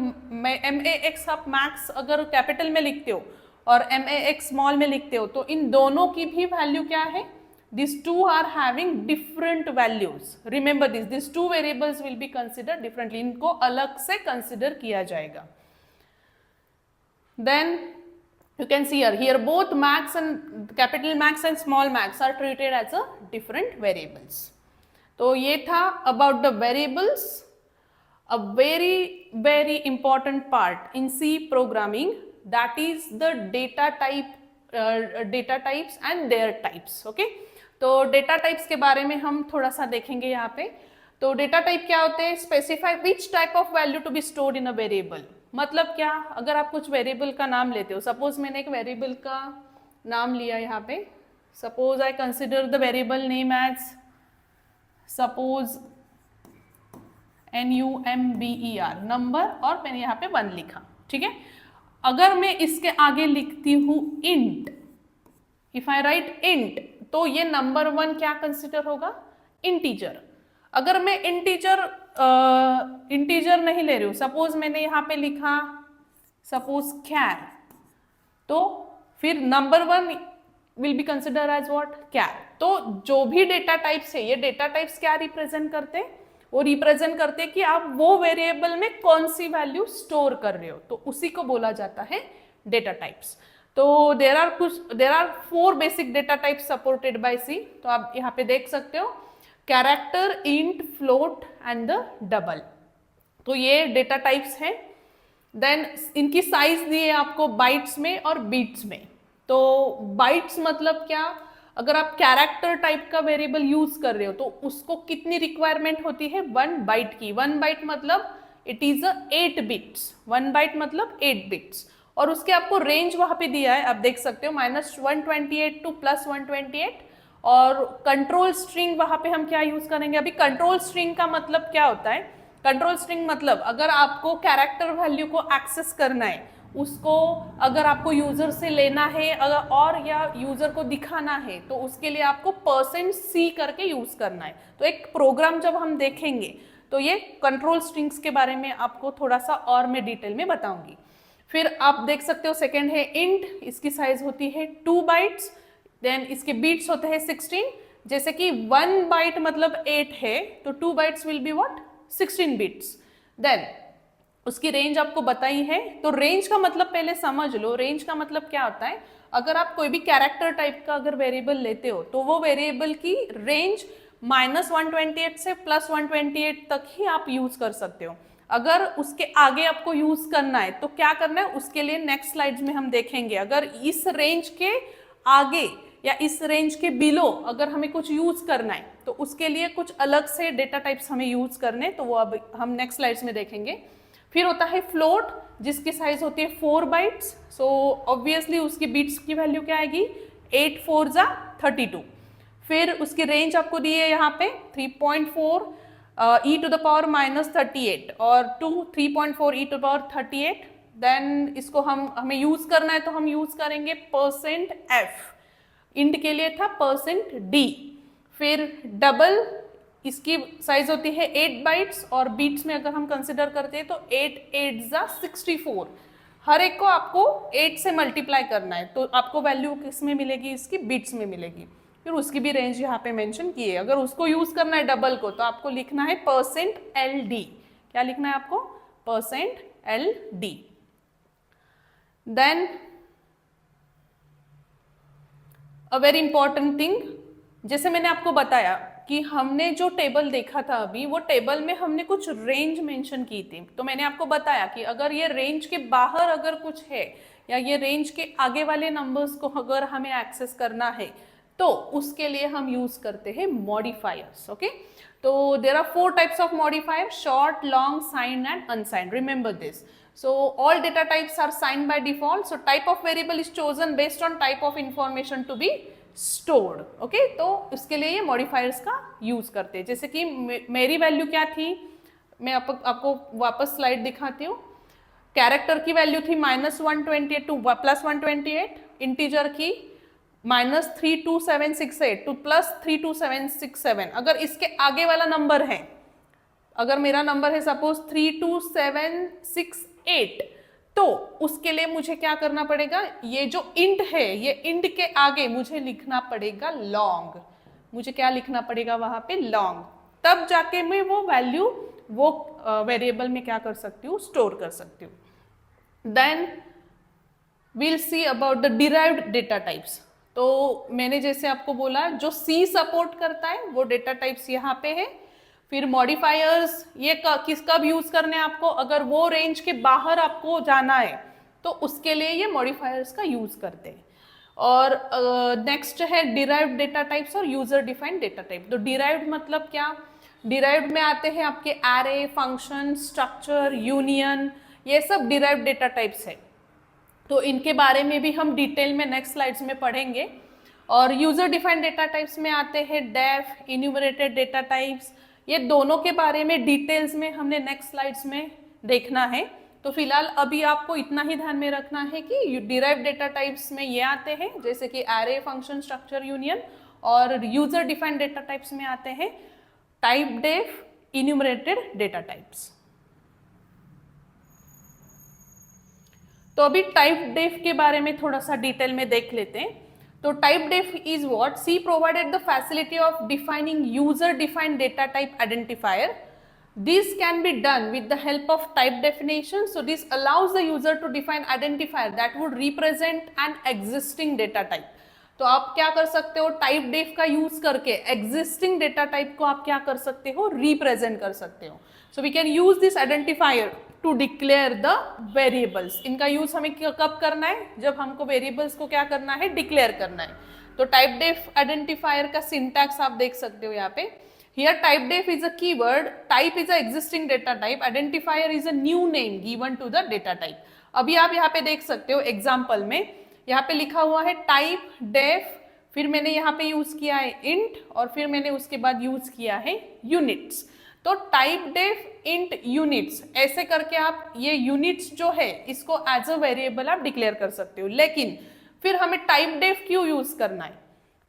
MAX आप मैक्स अगर कैपिटल में लिखते हो और MAX स्मॉल में लिखते हो, तो इन दोनों की भी वैल्यू क्या है, these two are having different values. Remember this, these two variables will be considered differently, इनको अलग से consider किया जाएगा। Then you can see here both max and capital Max and small max are treated as a different variables. तो ये था about the variables, a very important part in C programming, that is the data types and their types. Okay, तो data types के बारे में हम थोड़ा सा देखेंगे यहाँ पे। तो डेटा टाइप क्या होते हैं, specify which type of value to be stored in a variable. मतलब क्या, अगर आप कुछ वेरिएबल का नाम लेते हो, सपोज मैंने एक वेरिएबल का नाम लिया यहाँ पे, suppose I consider the variable name as suppose NUMBER number, और मैंने यहाँ पे 1 लिखा, ठीक है। अगर मैं इसके आगे लिखती हूँ int, if I right int, तो ये नंबर 1 क्या कंसिडर होगा, इंटीजर। अगर मैं इंटीजर नहीं ले रही हूँ, सपोज मैंने यहाँ पे लिखा सपोज कैर, तो फिर number 1 will be consider as what, char. तो जो भी डेटा टाइप्स है, ये डेटा टाइप्स क्या रिप्रेजेंट करते हैं, वो रिप्रेजेंट करते हैं कि आप वो वेरिएबल में कौन सी वैल्यू स्टोर कर रहे हो, तो उसी को बोला जाता है डेटा टाइप्स। तो there are 4 basic data types supported by C. तो आप यहाँ पे देख सकते हो character, int, float and the double, तो ये डेटा टाइप्स हैं। देन इनकी साइज दी है आपको बाइट्स में और बीट्स में। तो बाइट्स मतलब क्या, अगर आप कैरेक्टर टाइप का वेरिएबल यूज कर रहे हो तो उसको कितनी रिक्वायरमेंट होती है, 1 बाइट की। 1 बाइट मतलब इट इज 8 बिट्स, 1 बाइट मतलब 8 बिट्स, और उसके आपको रेंज वहां पे दिया है, आप देख सकते हो -128 टू +128। और कंट्रोल स्ट्रिंग वहां पे हम क्या यूज करेंगे, अभी कंट्रोल स्ट्रिंग का मतलब क्या होता है, कंट्रोल स्ट्रिंग मतलब अगर आपको कैरेक्टर वैल्यू को एक्सेस करना है उसको अगर आपको यूजर से लेना है अगर और या यूजर को दिखाना है तो उसके लिए आपको %c करके यूज करना है। तो एक प्रोग्राम जब हम देखेंगे तो ये कंट्रोल स्ट्रिंग्स के बारे में आपको थोड़ा सा और मैं डिटेल में बताऊंगी। फिर आप देख सकते हो सेकेंड है इंट, इसकी साइज होती है 2 बाइट्स, देन इसके बीट्स होते हैं 16। जैसे कि 1 बाइट मतलब 8 है तो 2 bytes will be what 16 bits. Then उसकी रेंज आपको बताई है। तो रेंज का मतलब पहले समझ लो, रेंज का मतलब क्या होता है, अगर आप कोई भी कैरेक्टर टाइप का अगर वेरिएबल लेते हो तो वो वेरिएबल की रेंज -128 से +128 तक ही आप यूज कर सकते हो। अगर उसके आगे आपको यूज करना है तो क्या करना है, उसके लिए नेक्स्ट स्लाइड्स में हम देखेंगे। अगर इस रेंज के आगे या इस रेंज के बिलो अगर हमें कुछ यूज करना है तो उसके लिए कुछ अलग से डेटा टाइप्स हमें यूज करने, तो वो अब हम नेक्स्ट स्लाइड्स में देखेंगे। फिर होता है फ्लोट, जिसकी साइज होती है 4 बाइट्स। सो ऑब्वियसली उसकी बीट्स की वैल्यू क्या आएगी 8 4 जा 32। फिर उसकी रेंज आपको दी है यहाँ पे 3.4 e⁻38 और 3.4 e⁻38। देन इसको हमें यूज करना है तो हम यूज करेंगे %f, इंट के लिए था %d। फिर डबल, इसकी साइज होती है 8 बाइट्स और बीट्स में अगर हम कंसिडर करते हैं तो 8 8 जा 64। हर एक को आपको 8 से मल्टीप्लाई करना है तो आपको वैल्यू किस में मिलेगी, इसकी बीट्स में मिलेगी। फिर उसकी भी रेंज यहाँ पे मेंशन की है। अगर उसको यूज करना है डबल को तो आपको लिखना है %ld। क्या लिखना है आपको %ld। Then a very important thing, जैसे मैंने आपको बताया कि हमने जो टेबल देखा था अभी, वो टेबल में हमने कुछ रेंज मेंशन की थी। तो मैंने आपको बताया कि अगर ये रेंज के बाहर अगर कुछ है या ये रेंज के आगे वाले नंबर्स को अगर हमें एक्सेस करना है तो उसके लिए हम यूज करते हैं मॉडिफायर्स। ओके, तो there are 4 types of modifier, short, long, signed and unsigned. Remember this. So all data types are signed by default. So type of variable is chosen based on type of information to be stored. Okay, तो इसके लिए ये modifiers का use करते हैं। जैसे कि मेरी वैल्यू क्या थी, मैं आपको वापस स्लाइड दिखाती हूँ। कैरेक्टर की वैल्यू थी -128 टू +128, इंटीजर की -32768 टू +32767। अगर इसके आगे वाला नंबर है, अगर मेरा नंबर है सपोज 32768 तो उसके लिए मुझे क्या करना पड़ेगा, ये जो इंट है ये इंट के आगे मुझे लिखना पड़ेगा लॉन्ग। मुझे क्या लिखना पड़ेगा वहां पे लॉन्ग, तब जाके मैं वो वैल्यू वो वेरिएबल में क्या कर सकती हूँ, स्टोर कर सकती हूँ। Then we'll see about the derived data types। तो मैंने जैसे आपको बोला जो C सपोर्ट करता है वो डेटा टाइप्स यहाँ पे है। फिर मॉडिफायर्स, ये किस कब यूज करने हैं आपको, अगर वो रेंज के बाहर आपको जाना है तो उसके लिए ये मॉडिफायर्स का यूज करते हैं। और नेक्स्ट है डिराइव्ड डेटा टाइप्स और यूजर डिफाइंड डेटा टाइप। तो डिराइव्ड मतलब क्या, डिराइव्ड में आते हैं आपके एरे, फंक्शन, स्ट्रक्चर, यूनियन, ये सब डिराइव्ड डेटा टाइप्स है। तो इनके बारे में भी हम डिटेल में नेक्स्ट स्लाइड्स में पढ़ेंगे। और यूजर डिफाइंड डेटा टाइप्स में आते हैं डेफ, इन्यूमरेटेड डेटा टाइप्स। ये दोनों के बारे में डिटेल्स में हमने नेक्स्ट स्लाइड्स में देखना है। तो फिलहाल अभी आपको इतना ही ध्यान में रखना है कि डिराइव्ड डेटा टाइप्स में ये आते हैं जैसे कि एरे, फंक्शन, स्ट्रक्चर, यूनियन। और यूजर डिफाइंड डेटा टाइप्स में आते हैं typedef, enumerated data types. तो अभी टाइप डेफ के बारे में थोड़ा सा डिटेल में देख लेते हैं। तो typedef is what, C provided the facility of defining user defined data type identifier. This can be done with the help of type definition. So this allows the user to define identifier that would represent an existing data type. तो आप क्या कर सकते हो, type def का use करके existing data type को आप क्या कर सकते हो, रिप्रेजेंट कर सकते हो। So we can use this identifier to declare the variables. इनका यूज हमें कब करना है, जब हमको वेरिएबल्स को क्या करना है, डिक्लेयर करना है। तो टाइप डेफ आइडेंटिफायर का सिंटैक्स आप देख सकते हो यहाँ पे। Here type def is a keyword, type is a existing data type, identifier is a new name given to the data type. अभी आप यहाँ पे देख सकते हो एग्जाम्पल में, यहाँ पे लिखा हुआ है टाइप डेफ, फिर मैंने यहाँ पे यूज किया है इंट और फिर मैंने उसके बाद यूज किया है यूनिट्स। तो टाइप डेफ इंट यूनिट्स ऐसे करके आप ये यूनिट्स जो है इसको एज अ वेरिएबल आप डिक्लेयर कर सकते हो। लेकिन फिर हमें टाइप डेफ क्यों यूज करना है,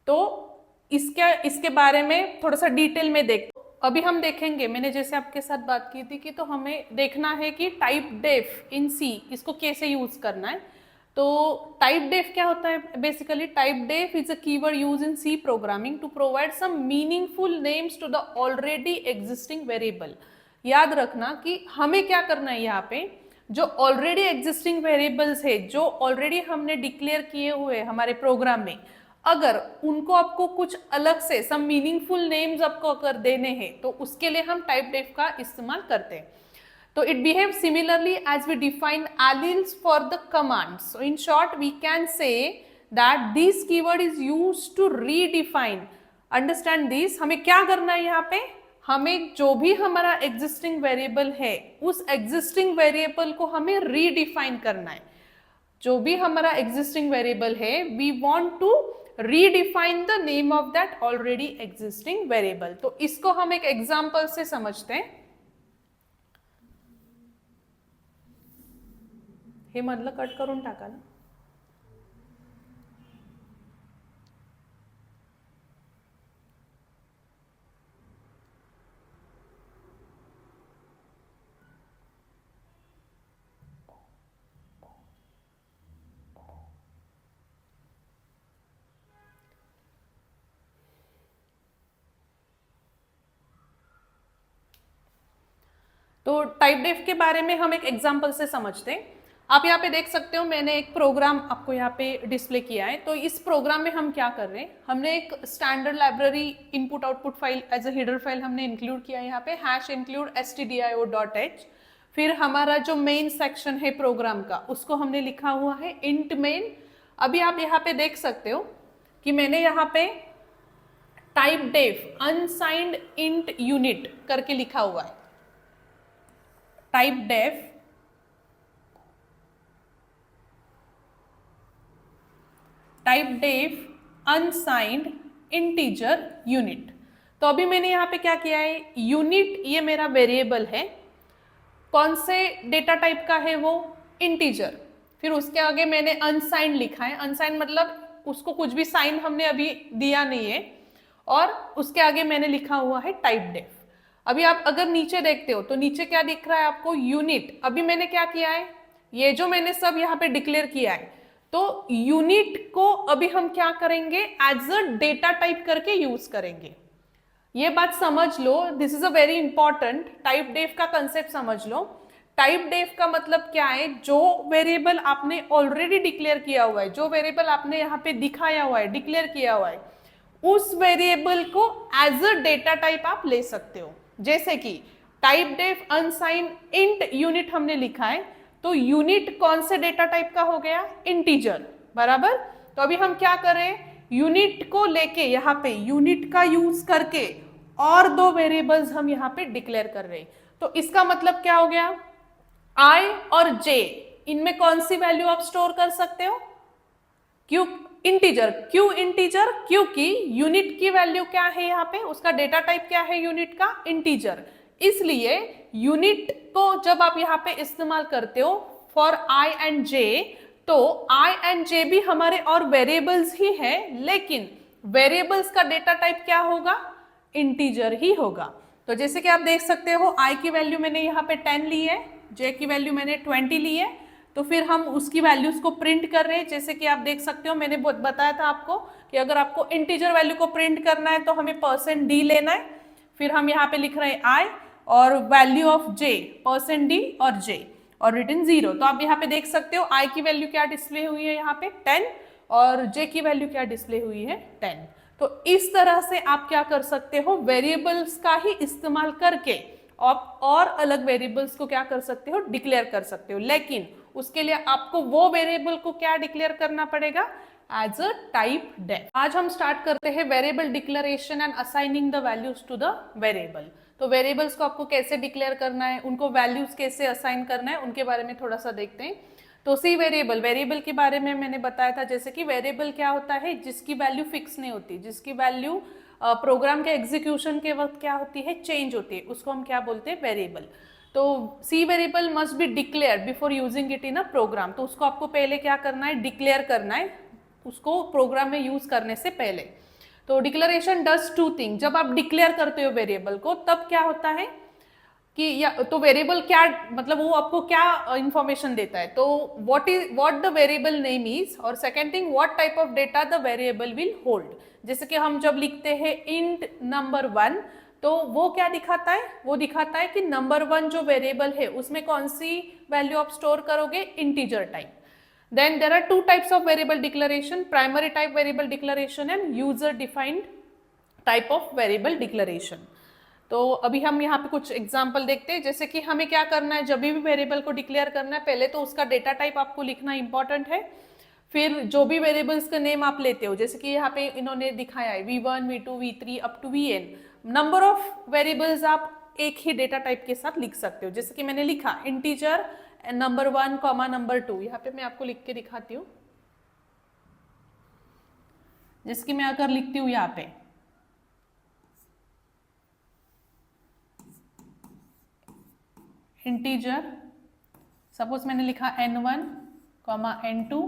तो इसके बारे में थोड़ा सा डिटेल में देख अभी हम देखेंगे। मैंने जैसे आपके साथ बात की थी कि तो हमें देखना है कि टाइप डेफ इन सी इसको कैसे यूज करना है। तो टाइप डेफ क्या होता है, basically typedef is a keyword use in C programming to provide some meaningful names to the already existing variable. याद रखना कि हमें क्या करना है, यहाँ पे जो ऑलरेडी एग्जिस्टिंग वेरिएबल्स है जो ऑलरेडी हमने डिक्लेयर किए हुए हमारे प्रोग्राम में, अगर उनको आपको कुछ अलग से सम मीनिंगफुल नेम्स आपको अगर देने हैं तो उसके लिए हम टाइप डेफ का इस्तेमाल करते हैं। तो it behaves similarly as we define alleles for the commands. So in short we can say that this keyword is used to redefine. Understand this, हमें क्या करना है यहाँ पे, हमें जो भी हमारा existing variable है उस existing variable को हमें redefine करना है। जो भी हमारा existing variable है we want to redefine the name of that already existing variable। तो इसको हम एक example से समझते हैं। हे मधलं कट करून टाका ना। तो टाइप डेफ के बारे में हम एक एग्जांपल से समझते हैं। आप यहाँ पे देख सकते हो मैंने एक प्रोग्राम आपको यहाँ पे डिस्प्ले किया है। तो इस प्रोग्राम में हम क्या कर रहे हैं, हमने एक standard library input output file as a header file हमने इंक्लूड किया है यहाँ पे #include stdio.h। फिर हमारा जो मेन सेक्शन है प्रोग्राम का उसको हमने लिखा हुआ है इंट मेन। अभी आप यहाँ पे देख सकते हो कि मैंने यहाँ पे typedef unsigned int unit करके लिखा हुआ है। Typedef unsigned integer unit. तो अभी मैंने यहाँ पे क्या किया है, यूनिट ये मेरा वेरिएबल है, कौन से डेटा टाइप का है वो इंटीजर। फिर उसके आगे मैंने अनसाइंड लिखा है, अनसाइंड मतलब उसको कुछ भी साइन हमने अभी दिया नहीं है, और उसके आगे मैंने लिखा हुआ है टाइप डेफ। अभी आप अगर नीचे देखते हो तो नीचे क्या दिख रहा है आपको, यूनिट। अभी मैंने क्या किया है, ये जो मैंने सब यहाँ पे डिक्लेयर किया है, तो यूनिट को अभी हम क्या करेंगे, एज अ डेटा टाइप करके यूज करेंगे। ये बात समझ लो, this is a very important. Type def का कंसेप्ट समझ लो। टाइप डेफ का मतलब क्या है, जो वेरिएबल आपने ऑलरेडी डिक्लेयर किया हुआ है, जो वेरिएबल आपने यहाँ पे दिखाया हुआ है, डिक्लेयर किया हुआ है, उस वेरिएबल को एज अ डेटा टाइप आप ले सकते हो। जैसे कि typedef unsigned int unit हमने लिखा है, तो यूनिट कौन से डेटा टाइप का हो गया, इंटीजर, बराबर। तो अभी हम क्या करें, यूनिट को लेके यहाँ पे यूनिट का यूज करके और दो वेरिएबल्स हम यहाँ पे डिक्लेयर कर रहे हैं। तो इसका मतलब क्या हो गया, आई और जे, इनमें कौन सी वैल्यू आप स्टोर कर सकते हो, क्यों इंटीजर। क्यों इंटीजर, क्योंकि यूनिट की वैल्यू क्या है यहाँ पे, उसका डेटा टाइप क्या है यूनिट का, इंटीजर। इसलिए यूनिट को जब आप यहाँ पे इस्तेमाल करते हो फॉर आई एंड जे, तो आई एंड जे भी हमारे और वेरिएबल्स ही हैं, लेकिन वेरिएबल्स का डेटा टाइप क्या होगा, इंटीजर ही होगा। तो जैसे कि आप देख सकते हो आई की वैल्यू मैंने यहाँ पे 10 ली है, जे की वैल्यू मैंने 20 ली है, तो फिर हम उसकी वैल्यूज को प्रिंट कर रहे हैं। जैसे कि आप देख सकते हो मैंने बताया था आपको कि अगर आपको इंटीजर वैल्यू को प्रिंट करना है तो हमें %d लेना है, फिर हम यहाँ पे लिख रहे हैं आई और वैल्यू ऑफ जे %d और j और रिटर्न 0। तो आप यहाँ पे देख सकते हो आई की वैल्यू क्या डिस्प्ले हुई है यहाँ पे 10 और जे की वैल्यू क्या डिस्प्ले हुई है 10। तो इस तरह से आप क्या कर सकते हो, वेरिएबल्स का ही इस्तेमाल करके आप और अलग वेरिएबल्स को क्या कर सकते हो, डिक्लेयर कर सकते हो। लेकिन उसके लिए आपको वो वेरिएबल को क्या डिक्लेयर करना पड़ेगा, एज अ टाइप डेफ। आज हम स्टार्ट करते हैं variable declaration and assigning the values to the variable. तो वेरिएबल्स को आपको कैसे डिक्लेयर करना है, उनको वैल्यूज कैसे असाइन करना है, उनके बारे में थोड़ा सा देखते हैं। तो सी वेरिएबल, वेरिएबल के बारे में मैंने बताया था, जैसे कि वेरिएबल क्या होता है, जिसकी वैल्यू फिक्स नहीं होती, जिसकी वैल्यू प्रोग्राम के एग्जीक्यूशन के वक्त क्या होती है, चेंज होती है, उसको हम क्या बोलते हैं, वेरिएबल। तो C variable must be declare before using it in a program. तो उसको आपको पहले क्या करना है, डिक्लेयर करना है उसको प्रोग्राम में यूज करने से पहले। तो डिक्लेरेशन डज टू थिंग, जब आप डिक्लेयर करते हो वेरिएबल को तब क्या होता है कि या तो वेरिएबल क्या मतलब वो आपको क्या इंफॉर्मेशन देता है, तो what the variable name is, और second thing what type of data the variable will hold. जैसे कि हम जब लिखते हैं इंट नंबर 1, तो वो क्या दिखाता है, वो दिखाता है कि नंबर 1 जो वेरिएबल है उसमें कौन सी वैल्यू आप स्टोर करोगे, integer type. Then there are two types of variable declaration, primary type variable declaration and user defined type of variable declaration. तो अभी हम यहाँ पे कुछ एग्जाम्पल देखते हैं। जैसे कि हमें क्या करना है, जब भी वेरिएबल को डिक्लेयर करना है पहले तो उसका डेटा टाइप आपको लिखना इंपॉर्टेंट है। फिर जो भी वेरिएबल्स का नेम आप लेते हो, जैसे कि यहाँ पे इन्होंने दिखाया है v1, v2, v3 up to vn, number of variables आप एक ही डेटा टाइप के साथ लिख सकते हो। जैसे कि मैंने लिखा इंटीजर नंबर 1 कॉमा नंबर 2, यहाँ पे मैं आपको लिख के दिखाती हूँ। जैसे कि मैं अगर लिखती हूँ यहाँ पे इंटीजर, सपोज मैंने लिखा n1 comma n2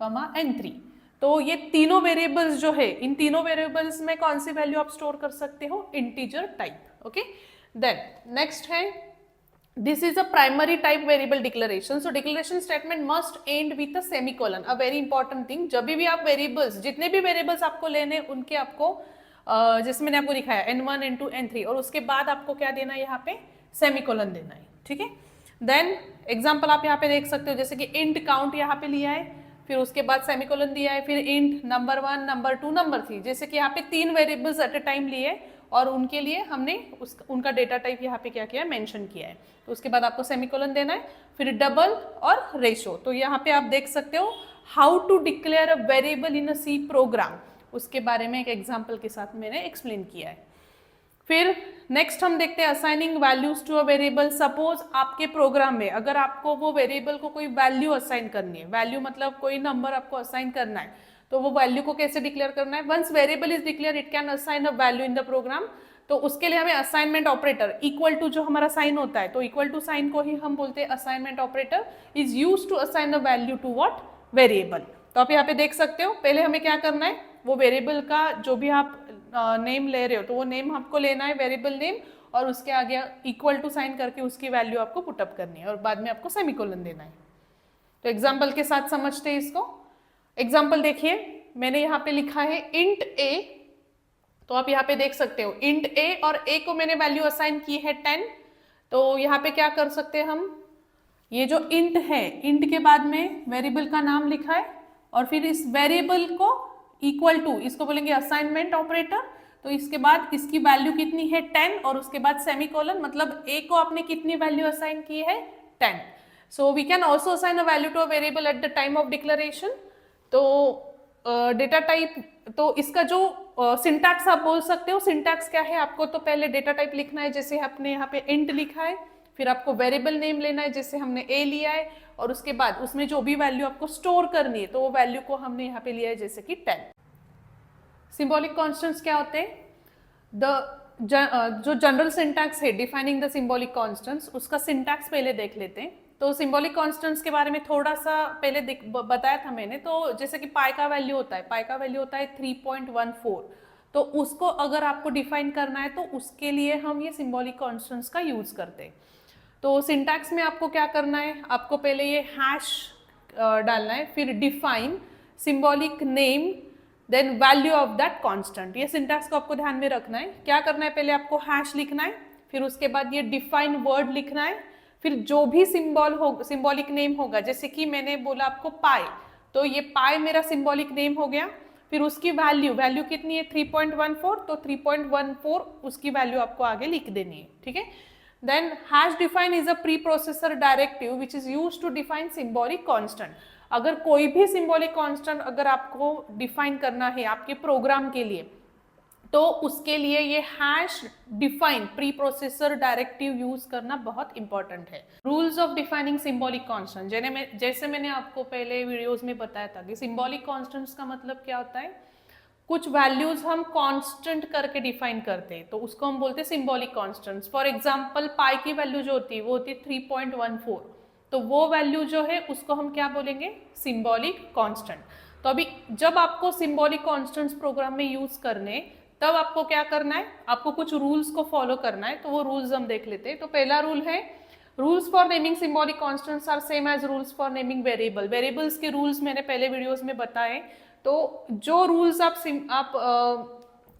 comma n3, तो ये तीनों वेरिएबल्स जो है, इन तीनों वेरिएबल्स में कौन सी वैल्यू आप स्टोर कर सकते हो, integer type. Okay, then next है this is a primary type variable declaration, so declaration statement must end with a semicolon, a very important thing। जब भी आप वेरिएबल्स, जितने भी वेरिएबल्स आपको लेने उनके आपको जैसे मैंने आपको दिखाया n1 n2 n3, और उसके बाद आपको क्या देना है, यहाँ पे सेमीकोलन देना है, ठीक है। देन एग्जांपल आप यहाँ पे देख सकते हो, जैसे कि इंट काउंट यहाँ पे लिया है, फिर उसके बाद सेमीकोलन दिया है, फिर इंट नंबर 1 नंबर 2 नंबर 3, जैसे कि यहाँ पे 3 वेरिएबल्स एट अ टाइम लिए और उनके लिए हमने उनका डेटा टाइप यहाँ पे क्या किया है, मेंशन किया है। तो उसके बाद आपको सेमीकोलन देना है, फिर डबल और रेशो। तो यहाँ पे आप देख सकते हो how to declare a variable in a C program, उसके बारे में एक एग्जांपल के साथ मैंने एक्सप्लेन किया है। फिर नेक्स्ट हम देखते हैं assigning values to a variable. Suppose आपके प्रोग्राम में अगर आपको वो वेरिएबल को कोई वैल्यू असाइन करनी है, वैल्यू मतलब कोई नंबर आपको असाइन करना है, तो वो वैल्यू को कैसे डिक्लेयर करना है, once variable is declare it can assign a value in the program. तो उसके लिए हमें असाइनमेंट ऑपरेटर इक्वल टू जो हमारा साइन होता है, तो इक्वल टू साइन को ही हम बोलते हैं assignment operator is used to assign a value to what, variable. तो आप यहाँ पे देख सकते हो, पहले हमें क्या करना है, वो वेरिएबल का जो भी आप नेम ले रहे हो तो वो नेम आपको लेना है, वेरिएबल नेम, और उसके आगे इक्वल टू साइन करके उसकी वैल्यू आपको पुटअप करनी है और बाद में आपको सेमीकोलन देना है। तो एग्जाम्पल के साथ समझते हैं इसको। एग्जाम्पल देखिए, मैंने यहाँ पे लिखा है इंट a, तो आप यहाँ पे देख सकते हो इंट a, और a को मैंने वैल्यू असाइन की है 10। तो यहाँ पे क्या कर सकते हैं हम, ये जो इंट है, इंट के बाद में वेरिएबल का नाम लिखा है और फिर इस वेरिएबल को इक्वल टू, इसको बोलेंगे असाइनमेंट ऑपरेटर। तो इसके बाद इसकी वैल्यू कितनी है 10 और उसके बाद सेमीकोलन, मतलब a को आपने कितनी वैल्यू असाइन की है 10। So we can also assign a value to a variable at the time of declaration. तो डेटा टाइप, तो इसका जो सिंटैक्स आप बोल सकते हो, सिंटैक्स क्या है, आपको तो पहले डेटा टाइप लिखना है, जैसे आपने यहाँ पे इंट लिखा है, फिर आपको वेरिएबल नेम लेना है जैसे हमने a लिया है, और उसके बाद उसमें जो भी वैल्यू आपको स्टोर करनी है तो वो वैल्यू को हमने यहाँ पे लिया है जैसे कि 10। सिंबॉलिक कॉन्स्टेंट्स क्या होते हैं, जो जनरल सिंटैक्स है डिफाइनिंग द सिंबॉलिक कॉन्स्टेंट्स, उसका सिंटैक्स पहले देख लेते हैं। तो सिंबॉलिक कॉन्स्टेंट्स के बारे में थोड़ा सा पहले बताया था मैंने। तो जैसे कि पाई का वैल्यू होता है, पाई का वैल्यू होता है 3.14, तो उसको अगर आपको डिफाइन करना है तो उसके लिए हम ये सिंबॉलिक कॉन्स्टेंट्स का यूज करते हैं। तो सिंटैक्स में आपको क्या करना है, आपको पहले ये हैश डालना है, फिर define symbolic name then value of that constant. ये सिंटैक्स को आपको ध्यान में रखना है। क्या करना है, पहले आपको हैश लिखना है, फिर उसके बाद ये डिफाइन वर्ड लिखना है, फिर जो भी सिंबॉलिक नेम होगा, जैसे कि मैंने बोला आपको पाई, तो ये पाई मेरा सिंबॉलिक नेम हो गया। फिर उसकी वैल्यू कितनी है 3.14, तो 3.14 उसकी वैल्यू आपको आगे लिख देनी है, ठीक है। Then hash define is a preprocessor directive which is used to define symbolic constant. अगर कोई भी सिंबॉलिक कांस्टेंट अगर आपको डिफाइन करना है आपके प्रोग्राम के लिए, तो उसके लिए ये hash define pre processor directive use करना बहुत इंपॉर्टेंट है। Rules of defining symbolic constant, जैसे मैंने आपको पहले वीडियोस में बताया था कि सिंबॉलिक कांस्टेंट्स का मतलब क्या होता है, कुछ वैल्यूज हम कांस्टेंट करके डिफाइन करते हैं, तो उसको हम बोलते हैं सिंबॉलिक कांस्टेंट्स। फॉर एग्जांपल पाई की वैल्यू जो होती है वो होती है 3.14, तो वो वैल्यू जो है उसको हम क्या बोलेंगे, सिंबॉलिक कांस्टेंट। तो अभी जब आपको सिंबॉलिक कांस्टेंट्स प्रोग्राम में यूज करने, तब आपको क्या करना है, आपको कुछ रूल्स को फॉलो करना है। तो वो रूल्स हम देख लेते हैं। तो पहला रूल है, rules for naming symbolic constants are same as rules for naming variable. Variables के रूल्स मैंने पहले वीडियोस में बताए। तो जो रूल्स आप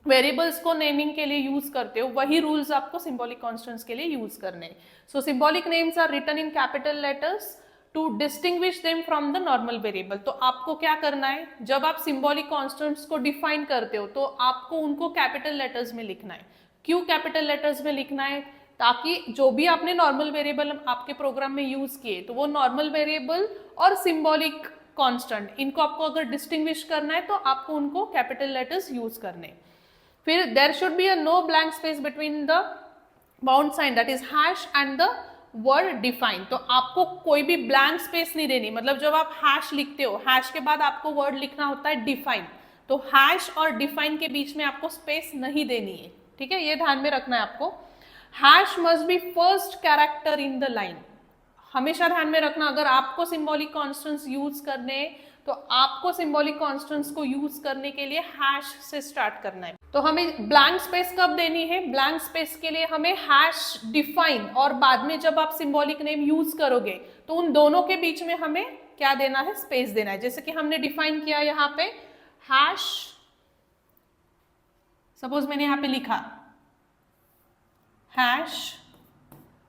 वेरिएबल्स को नेमिंग के लिए यूज करते हो, वही रूल्स आपको सिंबॉलिक कांस्टेंट्स के लिए यूज करने हैं। So symbolic names are written in capital letters to distinguish them from the normal variable. तो आपको क्या करना है, जब आप सिंबॉलिक कांस्टेंट्स को डिफाइन करते हो तो आपको उनको कैपिटल लेटर्स में लिखना है। क्यों कैपिटल लेटर्स में लिखना है, ताकि जो भी आपने नॉर्मल वेरिएबल आपके प्रोग्राम में यूज किए, तो वो नॉर्मल वेरिएबल और सिंबॉलिक कांस्टेंट, इनको आपको अगर डिस्टिंग्विश करना है तो आपको उनको कैपिटल लेटर्स यूज करने। फिर there should be a no blank space between the bound sign that is hash and the word define. तो आपको कोई भी ब्लैंक स्पेस नहीं देनी, मतलब जब आप हैश लिखते हो, हैश के बाद आपको वर्ड लिखना होता है डिफाइन, तो हैश और डिफाइन के बीच में आपको स्पेस नहीं देनी है। ठीक है, ये ध्यान में रखना है आपको। Hash must be first character in the line, हमेशा ध्यान में रखना। अगर आपको सिंबॉलिक कांस्टेंट्स यूज करने, तो आपको सिंबॉलिक कांस्टेंट्स को यूज करने के लिए हैश से स्टार्ट करना है। तो हमें ब्लैंक स्पेस कब देनी है, ब्लैंक स्पेस के लिए हमें हैश डिफाइन और बाद में जब आप सिंबॉलिक नेम यूज करोगे तो उन दोनों के बीच में हमें क्या देना है, स्पेस देना है। जैसे कि हमने डिफाइन किया यहाँ पे हैश, सपोज मैंने यहाँ पे लिखा हैश,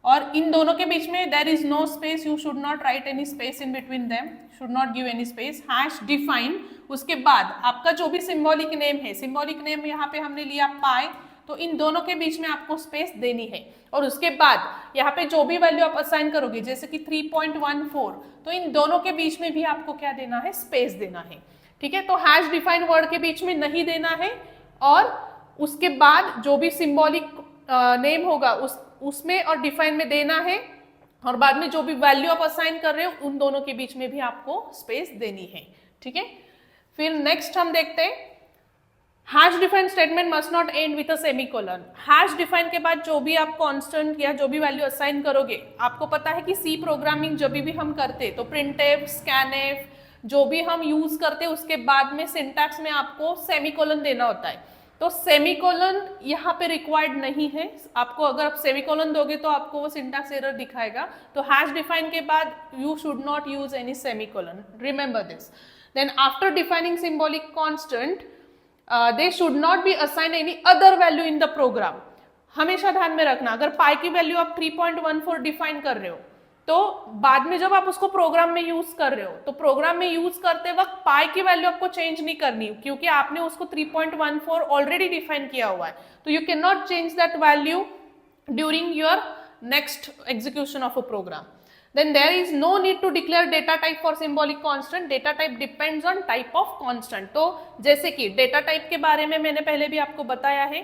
और इन दोनों के बीच में there is no space, you should not write any space in between them, should not give any space, hash define. उसके बाद आपका जो भी सिंबॉलिक नेम है, सिंबॉलिक नेम यहाँ पे हमने लिया पाई, तो इन दोनों के बीच में आपको स्पेस देनी है। और उसके बाद यहाँ पे जो भी वैल्यू आप असाइन करोगे, जैसे कि 3.14, तो इन दोनों के बीच में भी आपको क्या देना है, स्पेस देना है। ठीक है, तो हैश डिफाइन वर्ड के बीच में नहीं देना है, और उसके बाद जो भी सिंबॉलिक नेम होगा उसमें और डिफाइन में देना है, और बाद में जो भी वैल्यू आप असाइन कर रहे हो उन दोनों के बीच में भी आपको स्पेस देनी है। ठीक है, फिर नेक्स्ट हम देखते हैं, hash define statement must not and with a semicolon. Hash define के बाद जो भी आप कांस्टेंट या जो भी वैल्यू असाइन करोगे, आपको पता है कि सी प्रोग्रामिंग जब भी हम करते तो प्रिंटफ, स्कैनफ जो भी हम यूज करते उसके बाद में सिंटैक्स में आपको सेमीकोलन देना होता है। तो सेमीकोलन यहाँ पे रिक्वायर्ड नहीं है आपको, अगर आप सेमीकोलन दोगे तो आपको वो सिंटैक्स एरर दिखाएगा। तो हैश डिफाइन के बाद you should not use any semicolon, remember this. Then after defining symbolic constant they should not be assign any other value in the program. हमेशा ध्यान में रखना, अगर पाई की वैल्यू आप 3.14 डिफाइन कर रहे हो, तो बाद में जब आप उसको प्रोग्राम में यूज कर रहे हो, तो प्रोग्राम में यूज करते वक्त पाई की वैल्यू आपको चेंज नहीं करनी, क्योंकि आपने उसको 3.14 ऑलरेडी डिफाइन किया हुआ है। तो you can not change that value during your next execution of a program. Then there is no need to declare data type for symbolic constant. Data type depends on type of constant. तो जैसे कि data type के बारे में मैंने पहले भी आपको बताया है,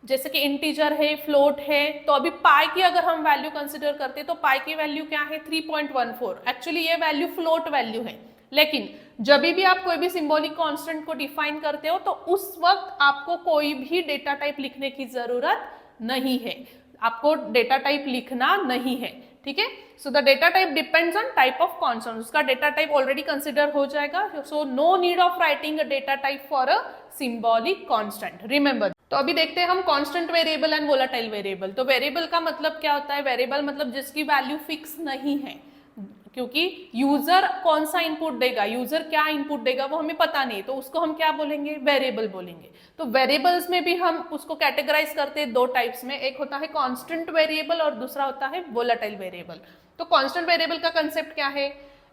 जैसे कि इंटीजर है, फ्लोट है। तो अभी पाई की अगर हम वैल्यू कंसिडर करते तो पाई की वैल्यू क्या है, 3.14। एक्चुअली ये वैल्यू फ्लोट वैल्यू है, लेकिन जब भी आप कोई भी सिंबॉलिक कांस्टेंट को डिफाइन करते हो तो उस वक्त आपको कोई भी डेटा टाइप लिखने की जरूरत नहीं है, आपको डेटा टाइप लिखना नहीं है। ठीक है, so the data type depends on type of constant, उसका डेटा टाइप ऑलरेडी कंसिडर हो जाएगा। So no need of writing a data type for a symbolic constant, remember. तो अभी देखते हैं हम constant variable and volatile variable. तो variable का मतलब क्या होता है, वेरिएबल मतलब जिसकी वैल्यू फिक्स नहीं है, क्योंकि यूजर कौन सा इनपुट देगा, यूजर क्या इनपुट देगा वो हमें पता नहीं, तो उसको हम क्या बोलेंगे, वेरिएबल बोलेंगे। तो वेरिएबल्स में भी हम उसको कैटेगराइज करते हैं दो टाइप्स में, एक होता है कांस्टेंट वेरिएबल और दूसरा होता है वोलेटाइल वेरिएबल। तो कांस्टेंट वेरिएबल का कंसेप्ट क्या है,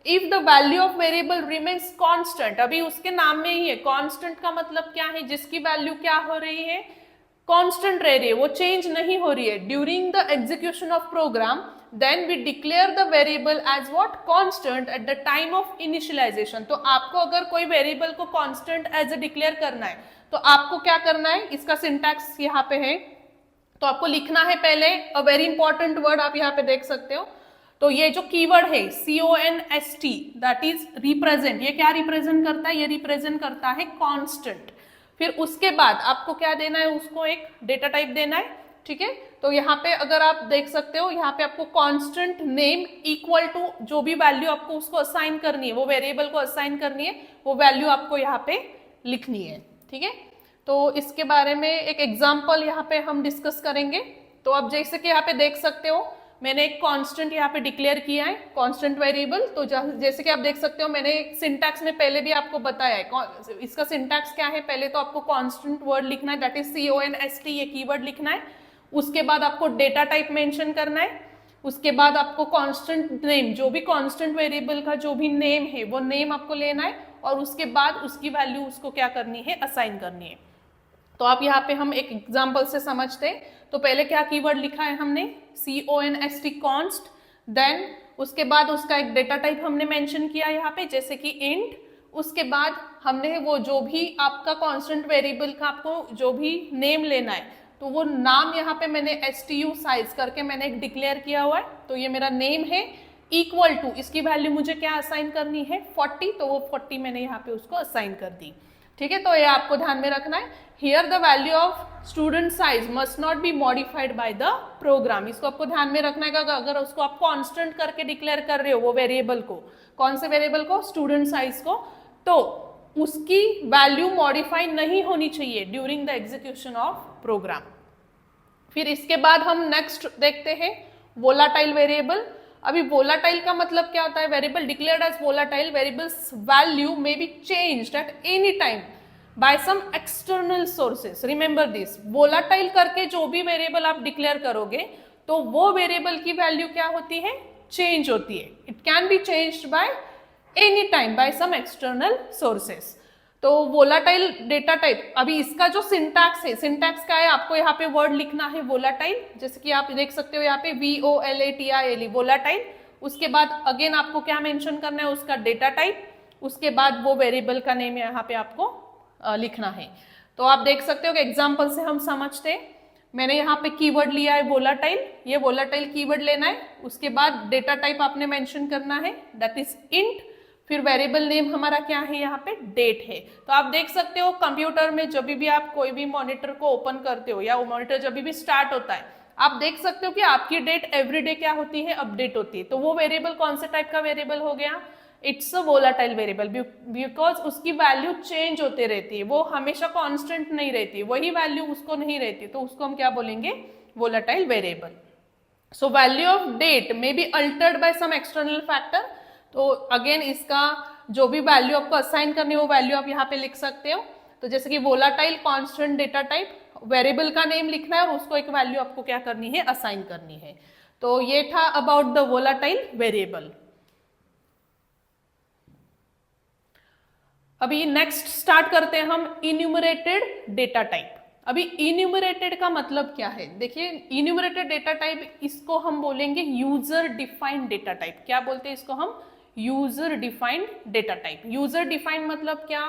if the value of variable remains constant, अभी उसके नाम में ही है, कांस्टेंट का मतलब क्या है, जिसकी वैल्यू क्या हो रही है, कांस्टेंट रह रही है, वो चेंज नहीं हो रही है during the execution of program, then we declare the variable as what, constant at the time of initialization। तो आपको अगर कोई वेरिएबल को कांस्टेंट एज ए डिक्लेयर करना है तो आपको क्या करना है, इसका सिंटैक्स यहाँ पे है। तो आपको लिखना है पहले अ वेरी इंपॉर्टेंट वर्ड, आप यहाँ पे देख सकते हो। तो ये जो कीवर्ड है CONST, दैट इज रिप्रेजेंट, ये क्या रिप्रेजेंट करता है, ये रिप्रेजेंट करता है कांस्टेंट। फिर उसके बाद आपको क्या देना है, उसको एक डेटा टाइप देना है, ठीक है। तो यहाँ पे अगर आप देख सकते हो, यहाँ पे आपको कांस्टेंट नेम इक्वल टू जो भी वैल्यू आपको उसको असाइन करनी है, वो वेरिएबल को असाइन करनी है, वो वैल्यू आपको यहाँ पे लिखनी है, ठीक है। तो इसके बारे में एक एग्जाम्पल यहाँ पे हम डिस्कस करेंगे। तो आप जैसे कि यहाँ पे देख सकते हो, मैंने एक कांस्टेंट यहाँ पे डिक्लेयर किया है, कांस्टेंट वेरिएबल। तो जैसे कि आप देख सकते हो, मैंने सिंटैक्स में पहले भी आपको बताया है। इसका सिंटैक्स क्या है, पहले तो आपको कांस्टेंट वर्ड लिखना है, दैट इज CONST, ये कीवर्ड लिखना है। उसके बाद आपको डेटा टाइप मेंशन करना है। उसके बाद आपको कांस्टेंट नेम, जो भी कांस्टेंट वेरिएबल का जो भी नेम है वो नेम आपको लेना है, और उसके बाद उसकी वैल्यू उसको क्या करनी है, असाइन करनी है। तो आप यहाँ पे हम एक एग्जांपल से समझते हैं। तो पहले क्या कीवर्ड लिखा है हमने, CONST कॉन्स्ट, देन उसके बाद उसका एक डेटा टाइप हमने मेंशन किया यहाँ पे, जैसे कि इंट। उसके बाद हमने वो जो भी आपका कांस्टेंट वेरिएबल का आपको जो भी नेम लेना है, तो वो नाम यहाँ पे मैंने STU साइज करके मैंने एक डिक्लेयर किया हुआ है। तो ये मेरा नेम है, इक्वल टू इसकी वैल्यू मुझे क्या असाइन करनी है, 40, तो वो 40 मैंने यहाँ पे उसको असाइन कर दी, ठीक है। तो ये आपको ध्यान में रखना है। Here the value of student size must not be modified by the program. इसको आपको ध्यान में रखना है कि अगर उसको आप कांस्टेंट करके डिक्लेयर कर रहे हो वो वेरिएबल को, कौन से वेरिएबल को, स्टूडेंट साइज को, तो उसकी वैल्यू मॉडिफाई नहीं होनी चाहिए during the execution of program. फिर इसके बाद हम नेक्स्ट देखते हैं वोलाटाइल वेरिएबल। अभी वोलाटाइल का मतलब क्या होता है, variable declared as volatile, variables value may be changed at any time by some external sources. Remember this, volatile करके जो भी वेरिएबल आप डिक्लेयर करोगे तो वो वेरिएबल की वैल्यू क्या होती है, चेंज होती है। It can be changed by any time by some external sources. तो वोलाटाइल डेटा टाइप, अभी इसका जो सिंटैक्स है, सिंटैक्स क्या है, आपको यहाँ पे वर्ड लिखना है वोलाटाइल, जैसे कि आप देख सकते हो यहाँ पे VOLATILE, वोलाटाइल। उसके बाद अगेन आपको क्या मेंशन करना है, उसका डेटा टाइप। उसके बाद वो वेरिएबल का नेम यहाँ पे आपको लिखना है। तो आप देख सकते हो कि एग्जाम्पल से हम समझते हैं। मैंने यहाँ पे कीवर्ड लिया है वोलाटाइल, ये वोलाटाइल कीवर्ड लेना है। उसके बाद डेटा टाइप आपने मेंशन करना है, दैट इज इंट। फिर वेरिएबल नेम हमारा क्या है, यहाँ पे डेट है। तो आप देख सकते हो कंप्यूटर में जब भी आप कोई भी मॉनिटर को ओपन करते हो या वो मॉनिटर जब भी स्टार्ट होता है, आप देख सकते हो कि आपकी डेट एवरीडे क्या होती है, अपडेट होती है। तो वो वेरिएबल कौन से टाइप का वेरिएबल हो गया, it's a volatile variable, because उसकी वैल्यू चेंज होते रहती है, वो हमेशा कांस्टेंट नहीं रहती, वही वैल्यू उसको नहीं रहती, तो उसको हम क्या बोलेंगे, volatile variable. So value of data may be altered by some external factor. तो अगेन इसका जो भी वैल्यू आपको असाइन करनी है वो वैल्यू आप यहाँ पे लिख सकते हो। तो जैसे कि volatile constant data type, variable का नेम लिखना है और उसको एक वैल्यू आपको क्या करनी है, असाइन करनी है। तो ये था अबाउट द वोलाटाइल वेरिएबल। अभी नेक्स्ट स्टार्ट करते हैं हम इन्यूमरेटेड डेटा टाइप। अभी इन्यूमरेटेड का मतलब क्या है, देखिए इन्यूमरेटेड डेटा टाइप, इसको हम बोलेंगे यूजर डिफाइंड डेटा टाइप। क्या बोलते हैं इसको हम, user defined data type. User defined मतलब क्या,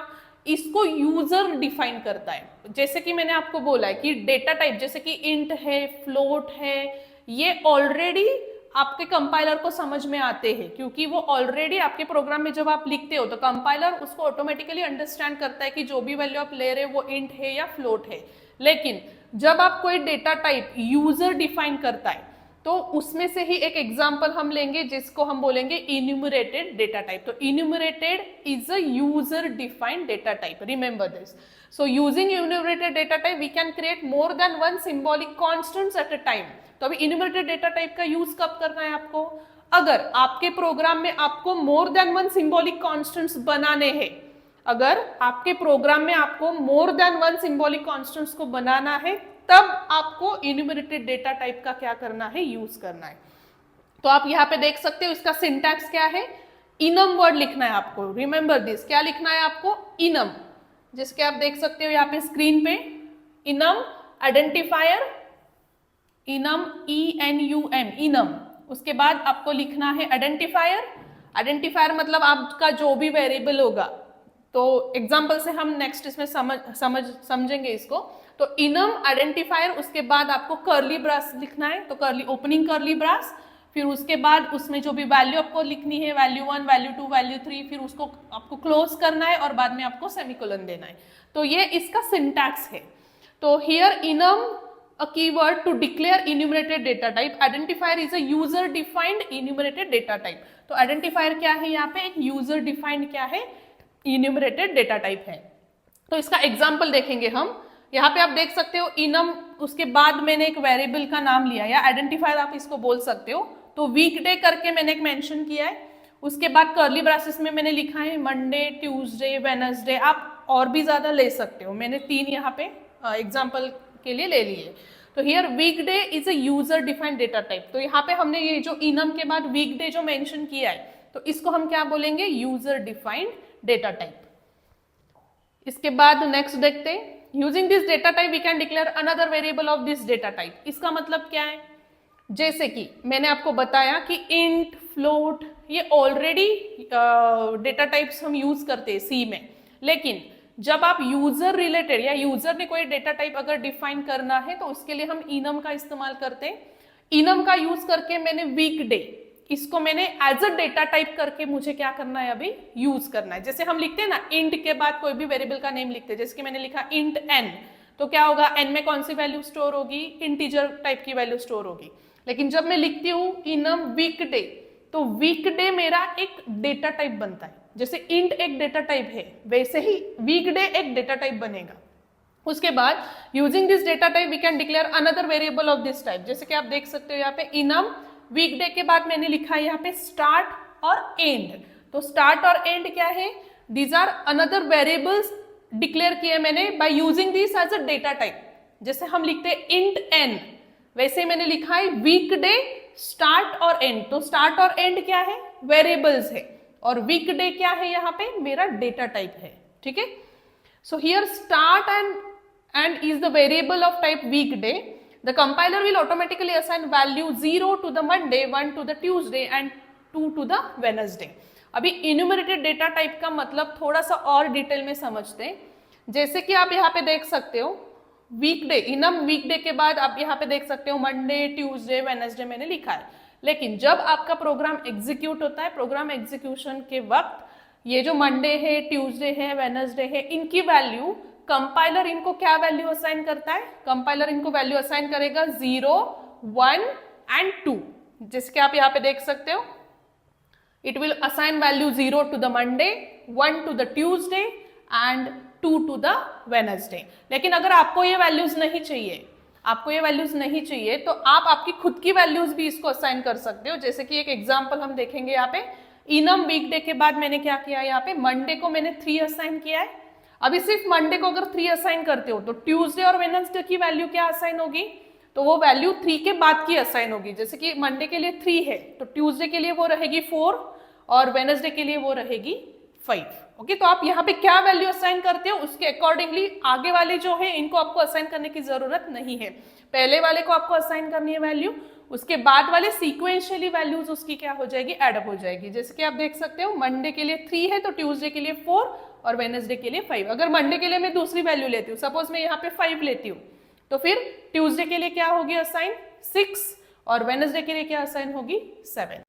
इसको यूजर डिफाइन करता है। जैसे कि मैंने आपको बोला है कि डेटा टाइप जैसे कि इंट है, फ्लोट है, ये ऑलरेडी आपके कंपाइलर को समझ में आते हैं, क्योंकि वो ऑलरेडी आपके प्रोग्राम में जब आप लिखते हो तो कंपाइलर उसको ऑटोमेटिकली अंडरस्टैंड करता है कि जो भी वैल्यू आप ले रहे हो वो इंट है या फ्लोट है। लेकिन जब आप कोई डेटा टाइप यूजर डिफाइन करता है तो उसमें से ही एक एग्जांपल हम लेंगे जिसको हम बोलेंगे इन्यूमरेटेड डेटा टाइप। तो enumerated is a user defined data type, remember this. So using enumerated data type we can create more than one symbolic constants at a time। तो अभी enumerated data type का use कब करना है आपको, अगर आपके प्रोग्राम में आपको more than one symbolic constants बनाने हैं। अगर आपके प्रोग्राम में आपको more than one symbolic constants को बनाना है तब आपको enumerated data type का क्या करना है, यूज करना है। तो आप यहाँ पे देख सकते हो इसका सिंटैक्स क्या है, इनम वर्ड लिखना है आपको, रिमेंबर दिस। क्या लिखना है आपको, इनम, जिसके आप देख सकते हो यहाँ पे स्क्रीन पे, enum identifier, enum ENUM, enum. उसके बाद आपको लिखना है आइडेंटिफायर। आइडेंटिफायर मतलब आपका जो भी वेरिएबल होगा। तो एग्जांपल से हम नेक्स्ट इसमें समझेंगे इसको। तो इनम आइडेंटिफायर, उसके बाद आपको कर्ली ब्रास लिखना है, तो कर्ली ओपनिंग कर्ली ब्रास, फिर उसके बाद उसमें जो भी वैल्यू आपको लिखनी है, वैल्यू 1, वैल्यू 2, वैल्यू 3, फिर उसको आपको क्लोज करना है और बाद में आपको सेमीकोलन देना है। तो ये इसका सिंटैक्स है। तो here enum a keyword to declare enumerated data type. Identifier is a user defined enumerated data type. तो identifier क्या है यहाँ पे, एक user defined क्या है, enumerated data type है। तो इसका एग्जाम्पल देखेंगे हम। यहाँ पे आप देख सकते हो enum, उसके बाद मैंने एक वेरिएबल का नाम लिया, या आइडेंटिफायर आप इसको बोल सकते हो। तो वीकडे करके मैंने एक मेंशन किया है, उसके बाद कर्ली ब्रेसेस में मैंने लिखा है मंडे, ट्यूसडे, वेडनेसडे। आप और भी ज्यादा ले सकते हो, मैंने 3 यहाँ पे एग्जाम्पल के लिए ले लिए। तो here weekday is a user defined data type. तो यहाँ पे हमने ये जो इनम के बाद वीकडे जो मेंशन किया है, तो इसको हम क्या बोलेंगे, यूजर डिफाइंड डेटा टाइप। इसके बाद नेक्स्ट देखते हैं, using this data type we can declare another variable of this data type. इसका मतलब क्या है, जैसे कि मैंने आपको बताया कि इंट, फ्लोट, ये ऑलरेडी डेटा टाइप्स हम यूज करते हैं सी में, लेकिन जब आप यूजर रिलेटेड या यूजर ने कोई डेटा टाइप अगर डिफाइन करना है तो उसके लिए हम इनम का इस्तेमाल करते हैं। इनम का यूज करके मैंने वीकडे, इसको मैंने एज अ डेटा टाइप करके मुझे क्या करना है, अभी यूज करना है। जैसे हम लिखते हैं ना, इंट के बाद कोई भी वेरिएबल का नेम लिखते हैं, जैसे कि मैंने लिखा इंट एन, तो क्या होगा, एन में कौन सी वैल्यू स्टोर होगी, इंटीजर टाइप की वैल्यू स्टोर होगी। लेकिन जब मैं लिखती हूँ इनम वीकडे, तो वीकडे मेरा एक डेटा टाइप बनता है। जैसे इंट एक डेटा टाइप है, वैसे ही वीकडे एक डेटा टाइप बनेगा। उसके बाद using this data type we can declare another variable of this type. जैसे कि आप देख सकते हो यहाँ पे इनम वीकडे के बाद मैंने लिखा है यहाँ पे स्टार्ट और एंड। तो स्टार्ट और एंड क्या है, these are another variables declare किए मैंने by using this as a data type. जैसे हम लिखते हैं इंट एन, वैसे मैंने लिखा है वीकडे स्टार्ट और एंड। तो स्टार्ट और एंड क्या है, वेरिएबल्स है, और वीकडे क्या है, यहाँ पे मेरा डेटा टाइप है। ठीक है, so here start end is the variable of type weekday. The compiler will automatically assign value 0 to the Monday, 1 to the Tuesday and 2 to the Wednesday. अभी इन्यूमरेटेड डेटा टाइप का मतलब थोड़ा सा और detail में समझते हैं। जैसे कि आप यहाँ पे देख सकते हो वीकडे, इनम वीकडे के बाद आप यहाँ पे देख सकते हो मंडे, ट्यूसडे, वेडनेसडे मैंने लिखा है। लेकिन जब आपका प्रोग्राम एग्जीक्यूट होता है, प्रोग्राम एग्जीक्यूशन के वक्त ये जो मंडे है, ट्यूसडे है, वेडनेसडे है, इनकी वैल्यू कंपाइलर इनको क्या वैल्यू असाइन करता है, कंपाइलर इनको वैल्यू असाइन करेगा 0, 1 एंड 2। जैसे कि आप यहाँ पे देख सकते हो, it will assign value 0 to the Monday, 1 to the Tuesday and 2 to the Wednesday. लेकिन अगर आपको ये वैल्यूज नहीं चाहिए, आपको ये वैल्यूज नहीं चाहिए, तो आप आपकी खुद की वैल्यूज भी इसको असाइन कर सकते हो। जैसे कि एक एग्जांपल हम देखेंगे यहाँ पे, इनम वीकडे के बाद मैंने क्या किया, यहाँ पे मंडे को मैंने 3 असाइन किया है। अभी सिर्फ मंडे को अगर 3 असाइन करते हो तो ट्यूसडे और वेडनेसडे की वैल्यू क्या असाइन होगी, तो वो वैल्यू 3 के बाद की असाइन होगी। जैसे कि मंडे के लिए 3 है, तो ट्यूसडे के लिए वो रहेगी 4 और वेडनेसडे के लिए वो रहेगी 5। ओके, तो आप यहाँ पे क्या वैल्यू असाइन करते हो उसके अकॉर्डिंगली आगे वाले जो है इनको आपको असाइन करने की जरूरत नहीं है। पहले वाले को आपको असाइन करनी है वैल्यू, उसके बाद वाले सीक्वेंशियली वैल्यूज उसकी क्या हो जाएगी, एडअप हो जाएगी। जैसे कि आप देख सकते हो मंडे के लिए 3 है तो ट्यूसडे के लिए 4 और वेडनेसडे के लिए 5। अगर मंडे के लिए मैं दूसरी वैल्यू लेती हूँ, सपोज मैं यहाँ पे 5 लेती हूँ, तो फिर ट्यूसडे के लिए क्या होगी असाइन 6 और वेडनेसडे के लिए क्या असाइन होगी 7।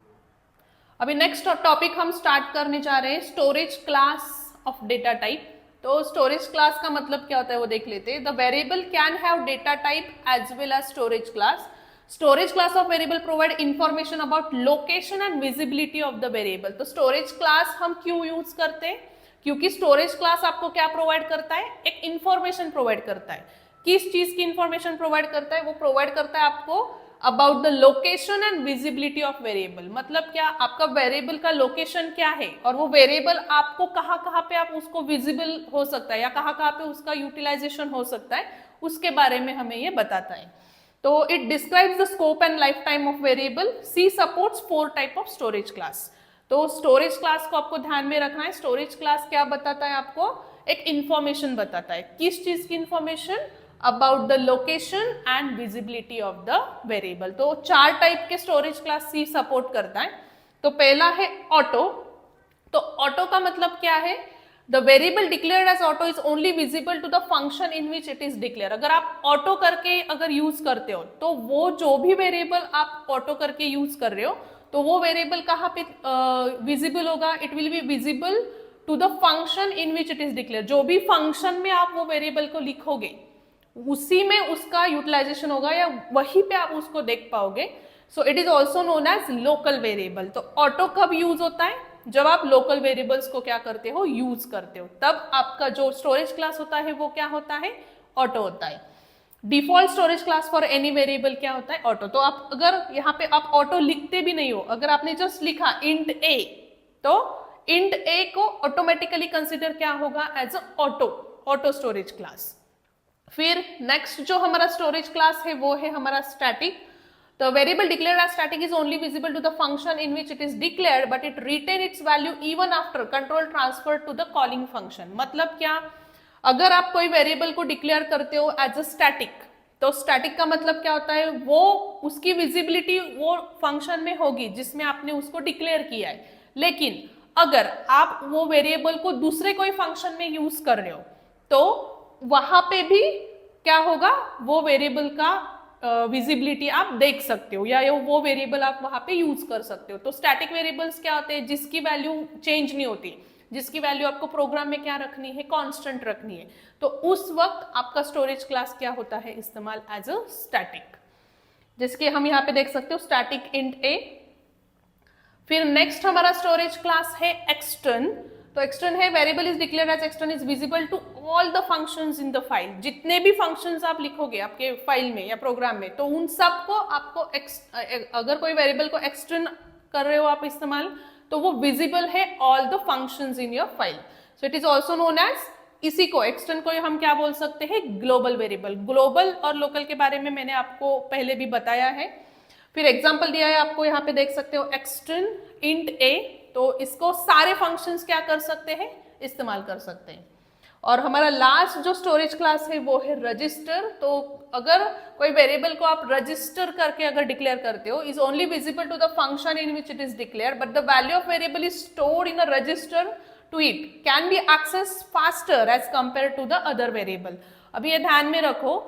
अभी नेक्स्ट टॉपिक हम स्टार्ट करने जा रहे हैं, storage class of data type. तो स्टोरेज क्लास का मतलब क्या होता है वो देख लेते हैं। The variable can have data type as well as storage class. Storage class of variable provide information about location and visibility of the variable. तो स्टोरेज क्लास हम क्यों यूज करते हैं, क्योंकि स्टोरेज क्लास आपको क्या प्रोवाइड करता है, एक इंफॉर्मेशन प्रोवाइड करता है। किस चीज की इंफॉर्मेशन प्रोवाइड करता है, वो प्रोवाइड करता है आपको about the location and visibility of variable. मतलब क्या, आपका वेरिएबल का लोकेशन क्या है और वो वेरिएबल आपको कहाँ पे आप उसको विजिबल हो सकता है या कहाँ पे उसका यूटिलाइजेशन हो सकता है, उसके बारे में हमें ये बताता है। तो it describes the scope and life time of variable. C supports 4 type of storage class. तो स्टोरेज क्लास को आपको ध्यान में रखना है। स्टोरेज क्लास क्या बताता है, आपको एक इंफॉर्मेशन बताता है। किस चीज की information, about the location and visibility of the variable. तो 4 टाइप के स्टोरेज क्लास सी सपोर्ट करता है। तो पहला है ऑटो। तो ऑटो का मतलब क्या है, the variable declared as auto is only visible to the function in which it is declare. अगर आप ऑटो करके अगर यूज करते हो तो वो जो भी वेरिएबल आप ऑटो करके यूज कर रहे हो तो वो वेरिएबल कहाँ पे विजिबल होगा? It will be visible to the function in which it is declare. जो भी फंक्शन में आप वो वेरिएबल को लिखोगे उसी में उसका यूटिलाइजेशन होगा या वहीं पे आप उसको देख पाओगे। So it is also known as local variable. तो ऑटो कब यूज होता है? जब आप लोकल वेरिएबल्स को क्या करते हो? यूज करते हो। तब आपका जो स्टोरेज क्लास होता है वो क्या होता है? ऑटो होता है। Default storage class for any variable क्या होता है? ऑटो। तो आप अगर यहाँ पे आप ऑटो लिखते भी नहीं हो, अगर आपने जस्ट लिखा इंट ए, तो इंट ए को ऑटोमेटिकली कंसिडर क्या होगा? As a auto storage class. फिर नेक्स्ट जो हमारा स्टोरेज क्लास है वो है हमारा static. The variable declared as static is only visible to the function in which it is declared, but it retain its value even after control transfer to the calling function। मतलब क्या? अगर आप कोई variable को declare करते हो as a static, तो static का मतलब क्या होता है? वो उसकी विजिबिलिटी वो फंक्शन में होगी जिसमें आपने उसको डिक्लेयर किया है। लेकिन अगर आप वो वेरिएबल को दूसरे कोई फंक्शन में यूज कर रहे हो तो वहां पे भी क्या होगा? वो वेरिएबल का विजिबिलिटी आप देख सकते हो या वो वेरिएबल आप वहां पे यूज कर सकते हो। तो स्टैटिक वेरिएबल्स क्या होते हैं? जिसकी वैल्यू चेंज नहीं होती, जिसकी वैल्यू आपको प्रोग्राम में क्या रखनी है? कांस्टेंट रखनी है। तो उस वक्त आपका स्टोरेज क्लास क्या होता है? इस्तेमाल एज अ स्टैटिक, जिसके हम यहाँ पे देख सकते हो स्टैटिक इंट ए। फिर नेक्स्ट हमारा स्टोरेज क्लास है एक्सटर्न। तो एक्सटर्न है variable is declared as extern is visible to all the functions in the file. जितने भी फंक्शंस आप लिखोगे आपके फाइल में या प्रोग्राम में, तो उन सब को आपको अगर कोई वेरिएबल को एक्सटर्न कर रहे हो आप इस्तेमाल, तो वो विजिबल है all the functions in your file. So it is also known as, इसी को एक्सटर्न को हम क्या बोल सकते हैं? Global variable. ग्लोबल और लोकल के बारे में मैंने आपको पहले भी बताया है। फिर एग्जाम्पल दिया है आपको, यहाँ पे देख सकते हो एक्सटर्न इंट ए। तो इसको सारे फंक्शंस क्या कर सकते हैं? इस्तेमाल कर सकते हैं। और हमारा लास्ट जो स्टोरेज क्लास है वो है रजिस्टर। तो अगर कोई वेरिएबल को आप रजिस्टर करके अगर डिक्लेयर करते हो, is only visible to the function in which it is declare, but the value of variable is stored in a register to it can be access faster as compare to the other variable. अभी ये ध्यान में रखो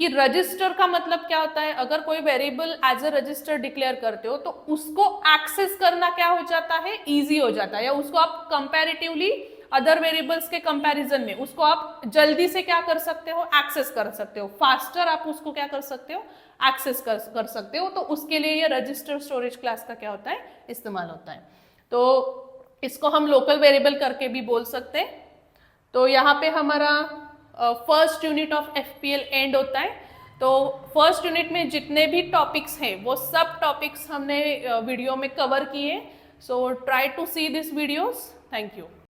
कि register का मतलब क्या होता है? अगर कोई variable as a register declare करते हो तो उसको एक्सेस करना क्या हो जाता है? इजी हो जाता है, या उसको आप कंपैरेटिवली अदर वेरिएबल्स के कंपैरिजन में उसको आप जल्दी से क्या कर सकते हो? एक्सेस कर सकते हो। फास्टर आप उसको क्या कर सकते हो? एक्सेस कर सकते हो। तो उसके लिए ये रजिस्टर स्टोरेज क्लास का क्या होता है? इस्तेमाल होता है। तो इसको हम लोकल वेरिएबल करके भी बोल सकते हैं। तो यहाँ पे हमारा first unit of FPL and होता है। तो फर्स्ट यूनिट में जितने भी टॉपिक्स हैं वो सब टॉपिक्स हमने वीडियो में कवर किए। So try to see this videos. Thank you.